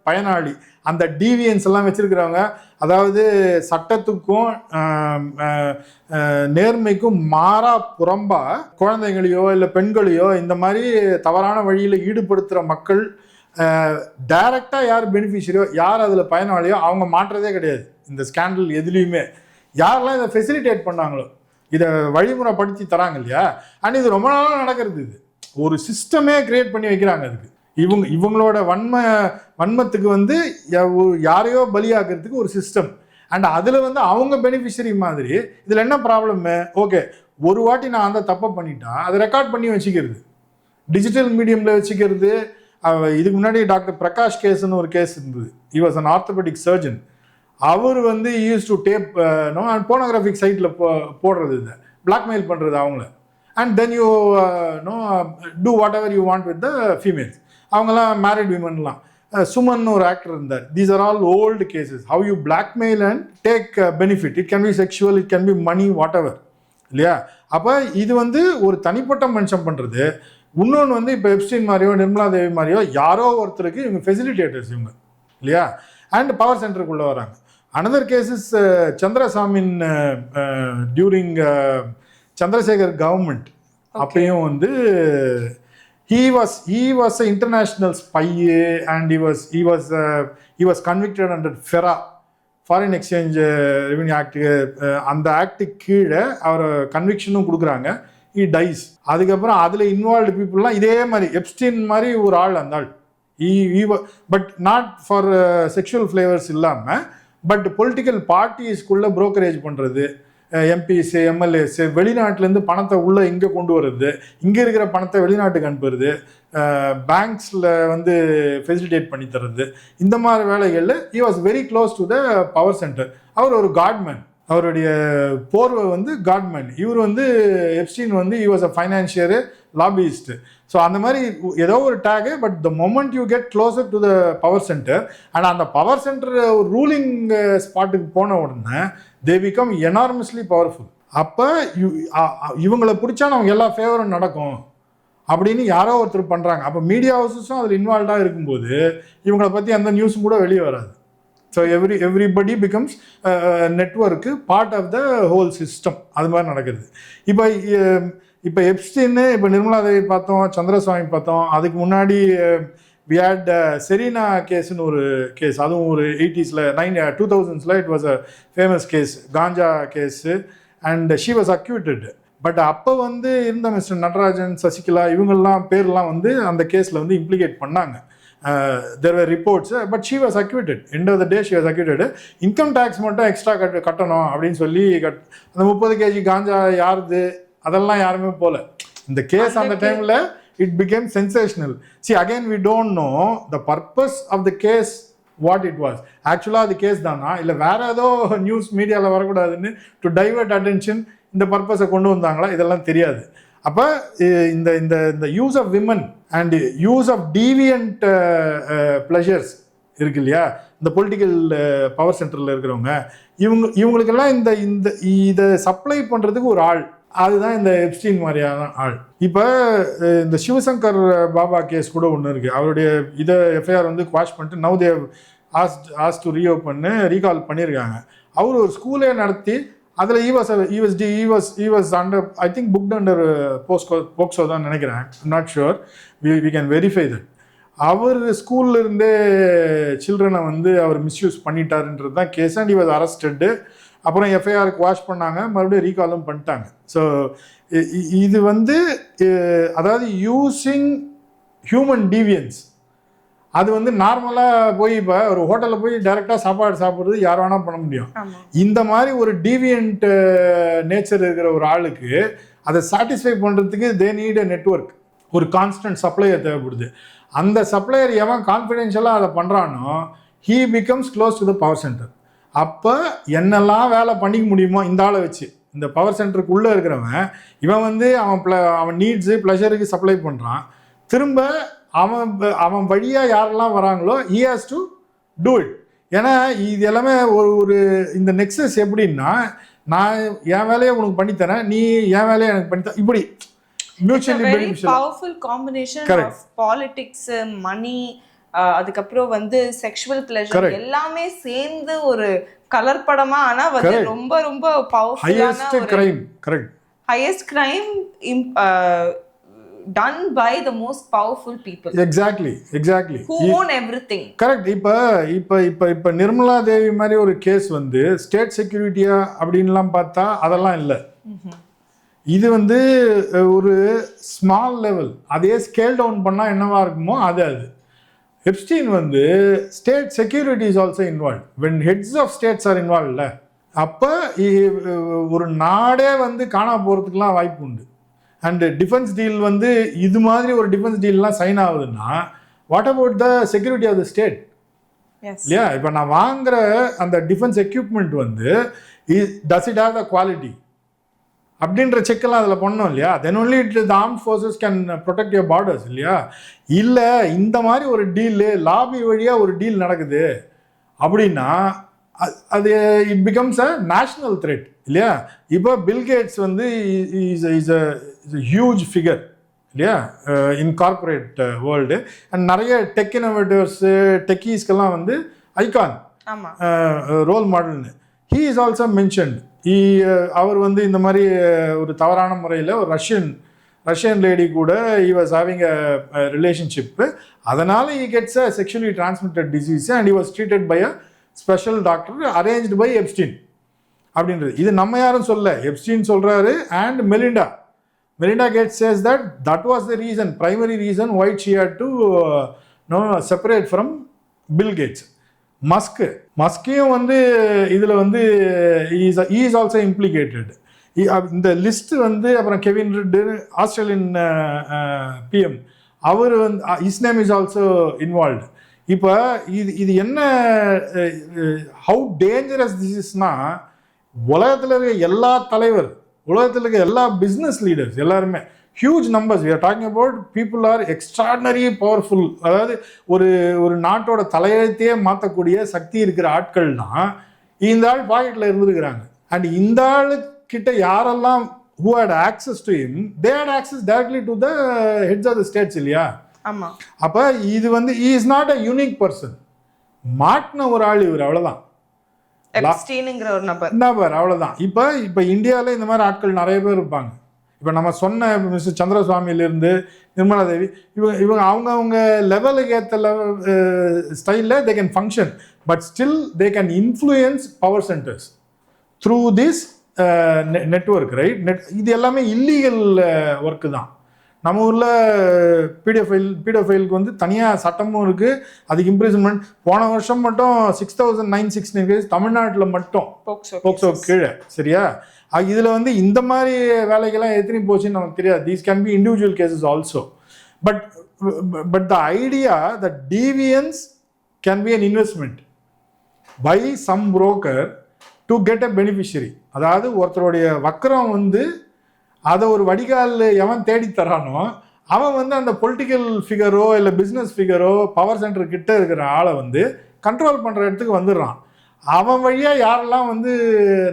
பயனாளி அந்த டீவியன்ஸ் எல்லாம் வச்சிருக்கிறவங்க, அதாவது சட்டத்துக்கும் நேர்மைக்கும் மாறா புறம்பா குழந்தைங்களையோ இல்லை பெண்களையோ இந்த மாதிரி தவறான வழியில் ஈடுபடுத்துகிற மக்கள் டைரக்டாக யார் பெனிஃபிஷரியோ யார் அதில் பயனாளியோ அவங்க மாற்றதே கிடையாது. இந்த ஸ்கேண்டல் எதுலேயுமே யாரெல்லாம் இதை ஃபெசிலிட்டேட் பண்ணாங்களோ, இதை வழிமுறைப்படுத்தி தராங்க இல்லையா, அண்ட் இது ரொம்ப நாளாக நடக்கிறது. இது ஒரு சிஸ்டமே கிரியேட் பண்ணி வைக்கிறாங்க. அதுக்கு இவங்களோட வன்மத்துக்கு வந்து யாரையோ பலியாக்குறதுக்கு ஒரு சிஸ்டம், அண்ட் அதில் வந்து அவங்க பெனிஃபிஷரி மாதிரி. இதில் என்ன ப்ராப்ளமு? ஓகே, ஒரு வாட்டி நான் அந்த தப்பை பண்ணிட்டா அதை ரெக்கார்ட் பண்ணி வச்சுக்கிறது, டிஜிட்டல் மீடியமில் வச்சுக்கிறது. இதுக்கு முன்னாடி டாக்டர் பிரகாஷ் கேஸ்ன்னு ஒரு கேஸ் இருந்தது. He was an orthopaedic surgeon. அவர் வந்து யூஸ் டு டேப் போனோகிராஃபிக் சைட்டில் போடுறது, இதை பிளாக்மெயில் பண்ணுறது அவங்கள. And then you do whatever you want with the females. அவங்கெல்லாம் மேரிட் விமன்லாம். சுமன் ஒரு ஆக்டர் இருந்தார். These are all old cases. How you blackmail and take benefit. It can be sexual, it can be money, whatever, இல்லையா? அப்போ இது வந்து ஒரு தனிப்பட்ட மனுஷன் பண்ணுறது. இன்னொன்று வந்து இப்போ எப்ஸ்டீன் மாதிரியோ நிர்மலா தேவி மாதிரியோ யாரோ ஒருத்தருக்கு இவங்க ஃபெசிலிட்டேட்டர்ஸ் இவங்க, இல்லையா? அண்ட் பவர் சென்டருக்குள்ளே வராங்க. அனதர் கேசஸ் சந்திரசாமின் டியூரிங் சந்திரசேகர் கவர்மெண்ட். அப்பயும் வந்து he was an international spy and he was convicted under FERA, Foreign Exchange Revenue Act. அந்த ஆக்டுக்கு கீழே அவர் கன்விக்ஷனும் கொடுக்குறாங்க. he dies. அதுக்கப்புறம் அதில் இன்வால்வ்டு பீப்புளெலாம் இதே மாதிரி எப்ஸ்டீன் மாதிரி ஒரு ஆள். அந்த ஆள் but not for sexual flavours இல்லாமல், பட் பொலிட்டிக்கல் பார்ட்டிஸ்க்குள்ளே புரோக்கரேஜ் பண்ணுறது, எம்பிஸ் எம்எல்ஏஸ் வெளிநாட்டிலேருந்து பணத்தை உள்ளே இங்கே கொண்டு வர்றது, இங்கே இருக்கிற பணத்தை வெளிநாட்டுக்கு அனுப்புறது, பேங்க்ஸில் வந்து ஃபெசிலிட்டேட் பண்ணி தர்றது, இந்த மாதிரி வேலைகளில் he was very close to the power center. அவர் ஒரு காட்மேன். அவருடைய போர்வை வந்து காட்மேன். இவர் வந்து எப்ஸ்டீன் வந்து he was a financier, lobbyist. So அந்த மாதிரி ஏதோ ஒரு tag. But the moment you get closer to the power centre, and அந்த பவர் சென்டர் ரூலிங் ஸ்பாட்டுக்கு போன உடனே தே பிகம் எனார்மஸ்லி பவர்ஃபுல். அப்போ இவங்களை பிடிச்சா நமக்கு எல்லா ஃபேவரும் நடக்கும் அப்படின்னு யாரோ ஒருத்தர் பண்ணுறாங்க. அப்போ மீடியா ஹவுசஸும் அதில் இன்வால்வ்டாக இருக்கும்போது இவங்களை பற்றி அந்த நியூஸும் கூட வெளியே வராது. So everybody becomes network part of the whole system. அது மாதிரி நடக்குது. இப்போ எப்ஸ்டீன்னு, இப்போ நிர்மலா தேவி பார்த்தோம், சந்திரசுவாமி பார்த்தோம். அதுக்கு முன்னாடி வி ஹேட் செரீனா கேஸ்ன்னு ஒரு கேஸ். அதுவும் ஒரு 80s 2000s it was a famous case, ganja case. And she was acquitted. But அப்போ வந்து இருந்த மிஸ்டர் நடராஜன், சசிகலா, இவங்கெல்லாம் பேர்லாம் வந்து அந்த கேஸில் வந்து இம்ப்ளிகேட் பண்ணாங்க. there were reports, but she was acquitted. End of the day she was acquitted. Income tax மட்டும் எக்ஸ்ட்ரா கட்டணும் அப்படின்னு சொல்லி அந்த 30 kg காஞ்சா யாருது அதெல்லாம் யாருமே போல. இந்த கேஸ் அந்த டைமில் it became sensational. See, again we don't know the purpose of the case, what it was. ஆக்சுவலாக அது கேஸ் தானா இல்லை வேற ஏதோ நியூஸ் மீடியாவில் வரக்கூடாதுன்னு டு டைவர்ட் அட்டென்ஷன் இந்த பர்பஸை கொண்டு வந்தாங்களா, இதெல்லாம் தெரியாது. அப்போ இந்த இந்த இந்த use of women and use of deviant pleasures இருக்கு இல்லையா, இந்த பொலிட்டிக்கல் பவர் சென்டரில் இருக்கிறவங்க, இவங்களுக்கெல்லாம் இதை சப்ளை பண்ணுறதுக்கு ஒரு ஆள், அதுதான் இந்த எப்ஸ்டீன் மாதிரியான ஆள். இப்போ இந்த சிவசங்கர் பாபா கேஸ் கூட ஒன்று இருக்குது. அவருடைய இதை எஃப்ஐஆர் வந்து குவாஷ் பண்ணிட்டு now they've asked to reopen recall பண்ணியிருக்காங்க. அவர் ஒரு ஸ்கூலே நடத்தி அதில் he was under, I think booked under POCSO தான் நினைக்கிறேன். I'm not sure, we can verify that. அவர் ஸ்கூல்ல இருந்தே சில்ட்ரனை வந்து அவர் மிஸ்யூஸ் பண்ணிட்டாருன்றது தான் case. And he was arrested. அப்புறம் எஃப்ஐஆருக்கு வாஷ் பண்ணாங்க, மறுபடியும் ரீகாலும் பண்ணிட்டாங்க. ஸோ இது வந்து அதாவது யூஸிங் ஹியூமன் டீவியன்ஸ், அது வந்து நார்மலாக போய் இப்போ ஒரு ஹோட்டலில் போய் டைரெக்டாக சாப்பாடு சாப்பிட்றது யார் வேணால் பண்ண முடியும். இந்த மாதிரி ஒரு டீவியன்ட் நேச்சர் இருக்கிற ஒரு ஆளுக்கு அதை சாட்டிஸ்ஃபை பண்ணுறதுக்கு தே நீட் அ நெட்வொர்க், ஒரு கான்ஸ்டன்ட் சப்ளையர் தேவைப்படுது. அந்த சப்ளையர் எவன் கான்ஃபிடென்ஷியலாக அதை பண்ணுறானோ he becomes close to the power centre. அப்போ என்னெல்லாம் வேலை பண்ணிக்க முடியுமோ இந்த ஆளை வச்சு, இந்த பவர் சென்டருக்குள்ளே இருக்கிறவன் இவன் வந்து அவன் நீட்ஸு ப்ளஷருக்கு சப்ளை பண்ணுறான். திரும்ப அவன் வழியாக யாரெல்லாம் வராங்களோ he has to do it. ஏன்னா இது எல்லாமே ஒரு இந்த நெக்ஸஸ் எப்படின்னா, நான் என் வேலையை உனக்கு பண்ணித்தரேன், நீ என் வேலையை எனக்கு பண்ணித்தர, இப்படி mutually very beneficial. Powerful combination of politics, money, அதுக்கப்புறம் வந்து செக்ஷுவல் பிளஷர் எல்லாமே சேர்ந்து ஒரு கலர்படமா, ஆனா வந்து ரொம்ப ரொம்ப பவர்ஃபுல்லான ஒரு crime. Correct. Highest crime done by the most powerful people. Exactly. Who own everything. Correct. இப்போ நிர்மலா தேவி மாதிரி ஒரு கேஸ் வந்து ஸ்டேட் செக்யூரிட்டியா அப்படின்லாம் பார்த்தா அதெல்லாம் இல்லை. இது வந்து ஒரு ஸ்மால் லெவல். அதே ஸ்கேல் டவுன் பண்ணால் என்னவா இருக்குமோ அது. எப்ஸ்டீன் வந்து state security is also involve. When heads of states are இன்வால்வ்ல, அப்போ ஒரு நாடே வந்து காணா போகிறதுக்குலாம் வாய்ப்பு உண்டு. அண்ட் டிஃபென்ஸ் டீல் வந்து இது மாதிரி ஒரு டிஃபென்ஸ் டீல்லாம் சைன் ஆகுதுன்னா what about the security of the state? இல்லையா? இப்போ நான் வாங்குற அந்த டிஃபென்ஸ் எக்யூப்மெண்ட் வந்து does it have the quality அப்படின்ற செக்கெல்லாம் அதில் பண்ணோம் இல்லையா? Then only the armed forces can protect your borders இல்லையா? இல்லை இந்த மாதிரி ஒரு டீலு லாபி வழியாக ஒரு டீல் நடக்குது அப்படின்னா அது it becomes a national threat இல்லையா? இப்போ பில்கேட்ஸ் வந்து இஸ் அ ஹியூஜ் ஃபிகர் இல்லையா இன் கார்பரேட் வேர்ல்டு. அண்ட் நிறைய டெக் இனோவேட்டர்ஸு டெக்கீஸ்க்கெல்லாம் வந்து ஐகான் ரோல் மாடல்னு. He is also mentioned. அவர் வந்து இந்த மாதிரி ஒரு தவறான முறையில் ஒரு ரஷ்யன் லேடி கூட he was having a relationship. அதனால் he gets a sexually transmitted disease and he was treated by a special doctor arranged by Epstein அப்படின்றது. இது நம்ம யாரும் சொல்ல, எப்ஸ்டீன் சொல்றாரு. And Melinda Gates says that was the reason, primary reason why she had to separate from Bill Gates. மஸ்கையும் வந்து இதில் வந்து he is also implicated. இந்த லிஸ்ட் வந்து அப்புறம் கெவின் ரிட் ஆஸ்திரேலியன் பிஎம், அவர் வந்து his name is also involved. இப்போ இது என்ன, ஹவு டேஞ்சரஸ் திஸ் இஸ்னா, உலகத்தில் இருக்க எல்லா தலைவர், உலகத்தில் இருக்க எல்லா பிஸ்னஸ் லீடர்ஸ் எல்லாருமே huge numbers, we are talking about people are extraordinary powerful. அதாவது ஒரு நாட்டோட தலையெழுத்தையே மாற்றக்கூடிய சக்தி இருக்கிற ஆட்கள்னா இந்த ஆள் பாக்கெட்டில் இருந்துருக்கிறாங்க. அண்ட் இந்த ஆளுக்கிட்ட யாரெல்லாம் who had access to him, they had access directly to the heads of the states இல்லையா? ஆமாம். அப்போ இது வந்து he is not a unique person. மாட்டின ஒரு ஆள் இவர், அவ்வளோதான். எப்ஸ்டீன்ங்கிற ஒரு நபர், அவ்வளோதான். இப்போ இந்தியாவில் இந்த மாதிரி ஆட்கள் நிறைய பேர் இருப்பாங்க. இப்போ நம்ம சொன்ன மிஸ்டர் சந்திரசுவாமியிலேருந்து நிர்மலா தேவி, இவங்க அவங்கவுங்க லெவலுக்கு ஏற்ற ஸ்டைலில் they can function, but still they can influence power centres through this network, right? இது எல்லாமே இல்லீகல் ஒர்க்கு தான். நம்ம ஊரில் பீடோஃபைலுக்கு வந்து தனியாக சட்டமும் இருக்குது, அதுக்கு இம்ப்ரிசன்மெண்ட். போன வருஷம் மட்டும் 6,916 கேஸ் தமிழ்நாட்டில் மட்டும் போக்சோ கீழே, சரியா? இதில் வந்து இந்த மாதிரி வேலைகள்லாம் எத்தனை போச்சுன்னு நமக்கு தெரியாது. These can be individual cases also. But the idea that deviance can be an investment by some broker to get a beneficiary. அதாவது ஒருத்தருடைய வக்கரம் வந்து அதை ஒரு வடிகால் எவன் தேடி தரானோ அவன் வந்து அந்த பொலிட்டிக்கல் ஃபிகரோ இல்லை பிஸ்னஸ் ஃபிகரோ பவர் சென்டர் கிட்ட இருக்கிற ஆளை வந்து கண்ட்ரோல் பண்ணுற இடத்துக்கு வந்துடுறான். அவன் வழியாக யாரெல்லாம் வந்து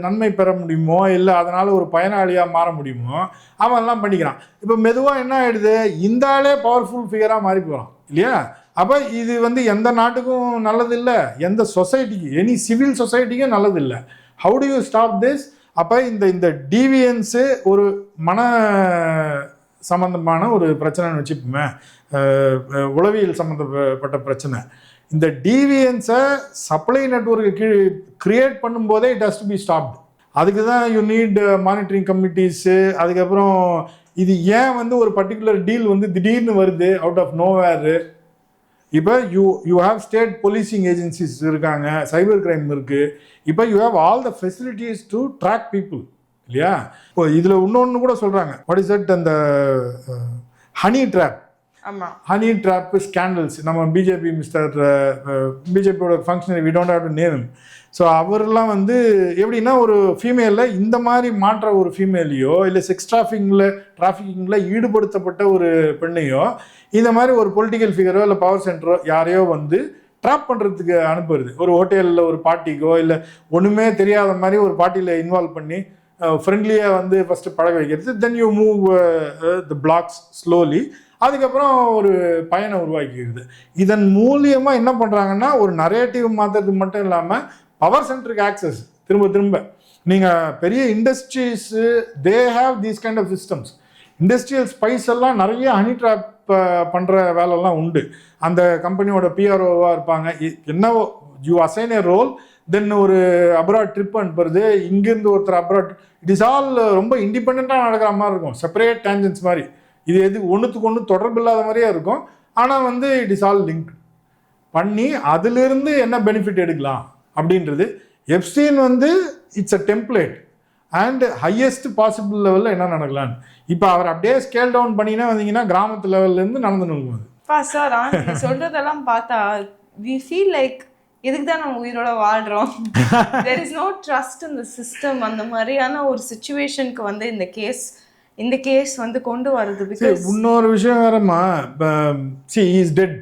நன்மை பெற முடியுமோ இல்லை அதனால் ஒரு பயனாளியாக மாற முடியுமோ அவன்லாம் பண்ணிக்கிறான். இப்போ மெதுவாக என்ன ஆகிடுது, இந்த ஆளே பவர்ஃபுல் ஃபிகராக மாறி போகிறான் இல்லையா? அப்போ இது வந்து எந்த நாட்டுக்கும் நல்லதில்லை, எந்த சொசைட்டிக்கு, எனி சிவில் சொசைட்டிக்கும் நல்லதில்லை. How to you stop this? அப்போ இந்த டீவியன்ஸு ஒரு மன சம்பந்தமான ஒரு பிரச்சனைன்னு வச்சுப்போமே, உளவியல் சம்மந்தப்பட்ட பிரச்சனை. இந்த டீவியன்ஸை சப்ளை நெட்வொர்க்கு கிரியேட் பண்ணும்போதே it has to be stopped. அதுக்கு தான் யூ நீட் மானிட்டரிங் கமிட்டிஸு. அதுக்கப்புறம் இது ஏன் வந்து ஒரு பர்டிகுலர் டீல் வந்து திடீர்னு வருது அவுட் ஆஃப் நோவேரு? இப்போ you have state policing agencies இருக்காங்க, சைபர் கிரைம் இருக்குது. இப்போ you have all the facilities to track people இல்லையா? இப்போ இதில் இன்னொன்று கூட சொல்கிறாங்க, வாட் இஸ் தட், அந்த honey trap. Honey trap scandals. நம்ம பிஜேபியோட functionary, we don't have to name. So அவரெல்லாம் வந்து எப்படின்னா, ஒரு ஃபீமேலில் இந்த மாதிரி மாற்ற ஒரு ஃபீமேலையோ இல்லை செக்ஸ் டிராஃபிக்கிங்கில் ஈடுபடுத்தப்பட்ட ஒரு பெண்ணையோ இந்த மாதிரி ஒரு பொலிட்டிக்கல் ஃபிகரோ இல்லை பவர் சென்டரோ யாரையோ வந்து ட்ராப் பண்ணுறதுக்கு அனுப்புறது. ஒரு ஹோட்டலில் ஒரு பார்ட்டிக்கோ இல்லை ஒன்றுமே தெரியாத மாதிரி ஒரு பார்ட்டியில் இன்வால்வ் பண்ணி ஃப்ரெண்ட்லியாக வந்து ஃபஸ்ட்டு பழக வைக்கிறது, then you move the blocks slowly, அதுக்கப்புறம் ஒரு பயனை உருவாக்கிடுது. இதன் மூலியமாக என்ன பண்ணுறாங்கன்னா ஒரு நரேட்டிவ் மாற்றுறது மட்டும் இல்லாமல் பவர் சென்ட்ருக்கு ஆக்சஸ் திரும்ப திரும்ப. நீங்கள் பெரிய industries they have these kind of systems. Industrial spies எல்லாம் நிறைய ஹனி ட்ராப் பண்ணுற வேலைலாம் உண்டு. அந்த கம்பெனியோட பிஆர்ஓவாக இருப்பாங்க. என்னவோ யூ அசைன் ஏ ரோல், தென் ஒரு அப்ராட் ட்ரிப் அனுப்புறது, இங்கேருந்து ஒருத்தர் அப்ராட், இட் இஸ் ஆல் ரொம்ப இண்டிபெண்ட்டாக நடக்கிற மாதிரி இருக்கும், செப்பரேட் டேஞ்சன்ஸ் மாதிரி. இது எது ஒன்றுத்துக்கு ஒன்று தொடர்பு இல்லாத மாதிரியே இருக்கும். ஆனால் வந்து இட் இஸ் ஆல் லிங்க் பண்ணி அதிலிருந்து என்ன பெனிஃபிட் எடுக்கலாம் அப்படின்றது. எப்ஸ்டீன் வந்து it's a template and highest possible லெவலில் என்ன நடக்கலான்னு. இப்போ அவர் அப்படியே ஸ்கேல் டவுன் பண்ணினா வந்தீங்கன்னா கிராமத்து லெவல்லேருந்து நடந்து நிற்கும். சார் சொல்றதெல்லாம் பார்த்தா we feel like இதுக்கு தான் நம்ம உயிரோட வாழ்றோம். there is no trust in the system. அந்த மாதிரியான ஒரு சிச்சுவேஷனுக்கு வந்து இந்த கேஸ் வந்து கொண்டு வருது. பிகாஸ் இன்னொரு விஷயம் வேறமா, see he is dead.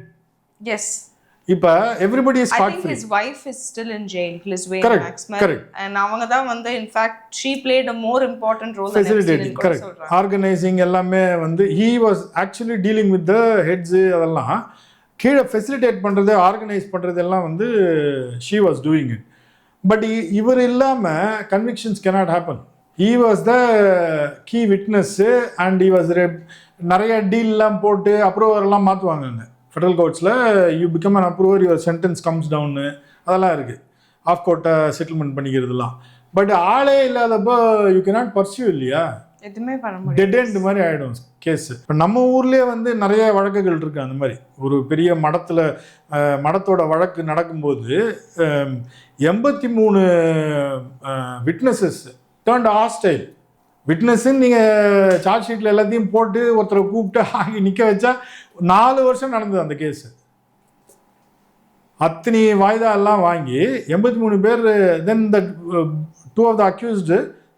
yes, இப்போ everybody is scot free. I think his wife is still in jail, Lisway Maxman. Correct. And அவங்க தான் வந்து in fact she played a more important role than facilitating. Correct. Organizing எல்லாமே வந்து he was actually dealing with the heads. அதெல்லாம் கீழே facilitate பண்ணுறது, organise பண்ணுறது எல்லாம் வந்து she was doing it. But இவர் இல்லாமல் convictions cannot happen. he was the key witness and he was நிறைய டீல்லாம் போட்டு அப்ரூவர்லாம் மாற்றுவாங்க ஃபெடரல் கோர்ட்ஸில். You become an approver, your sentence comes down, அதெல்லாம் இருக்குது. ஆஃப் கோர்ட்டை செட்டில்மெண்ட் பண்ணிக்கிறதுலாம். பட் ஆளே இல்லாதப்போ யூ கேனாட் பர்சியூ இல்லையா, எதுவுமே பண்ண முடியாது, டெட் எண்ட் மாதிரி ஆகிடும் கேஸு. இப்போ நம்ம ஊர்லேயே வந்து நிறைய வழக்குகள் இருக்குது அந்த மாதிரி. ஒரு பெரிய மடத்தோட வழக்கு நடக்கும்போது 83 விட்னஸஸ் டர்ன்ட் ஹாஸ்டைல். விட்னஸ்ன்னு நீங்கள் சார்ஜ் ஷீட்டில் எல்லாத்தையும் போட்டு ஒருத்தரை கூப்பிட்டு ஆகி நிற்க வச்சா 4 வருஷம் நடந்தது அந்த கேஸு. அத்தனை வாய்தா எல்லாம் வாங்கி 83 பேர், தென் த 2 of the accused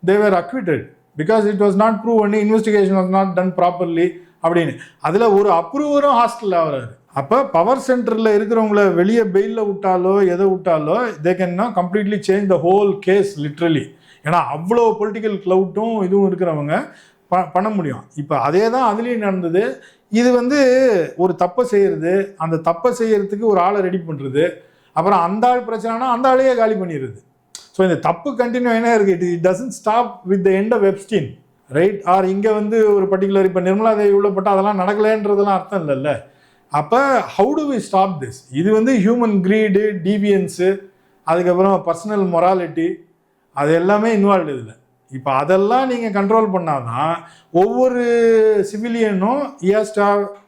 they were acquitted because it was not proven, investigation was not done properly அப்படின்னு. அதில் ஒரு அப்ரூவரும் ஹாஸ்டலில் ஆகிறாரு. அப்போ பவர் சென்டரில் இருக்கிறவங்கள வெளியே பெயிலில் விட்டாலோ எதை விட்டாலோ they can now completely change the whole case literally. ஏன்னா அவ்வளோ பொலிட்டிக்கல் க்ளவுட்டும் இதுவும் இருக்கிறவங்க பண்ண முடியும். இப்போ அதே தான் அதுலேயும் நடந்தது. இது வந்து ஒரு தப்பை செய்கிறது, அந்த தப்பை செய்யறதுக்கு ஒரு ஆளை ரெடி பண்ணுறது, அப்புறம் அந்த ஆள் பிரச்சனைனா அந்த ஆளையே காலி பண்ணிடுறது. ஸோ இந்த தப்பு கண்டினியூ என்ன இருக்குது, it doesn't stop with the end of Epstein, right? Or இங்கே வந்து ஒரு பர்டிகுலர் இப்போ நிர்மலா தேவி உள்ள போட்டால் அதெல்லாம் நடக்கலைன்றதெல்லாம் அர்த்தம் இல்லைல்ல. அப்போ how do we stop this? இது வந்து ஹியூமன் கிரீடு, டீவியன்ஸு, அதுக்கப்புறம் பர்சனல் மொராலிட்டி, அது எல்லாமே இன்வால்வ் இதில். இப்போ அதெல்லாம் நீங்கள் கண்ட்ரோல் பண்ணாதான் ஒவ்வொரு சிவிலியனும் has to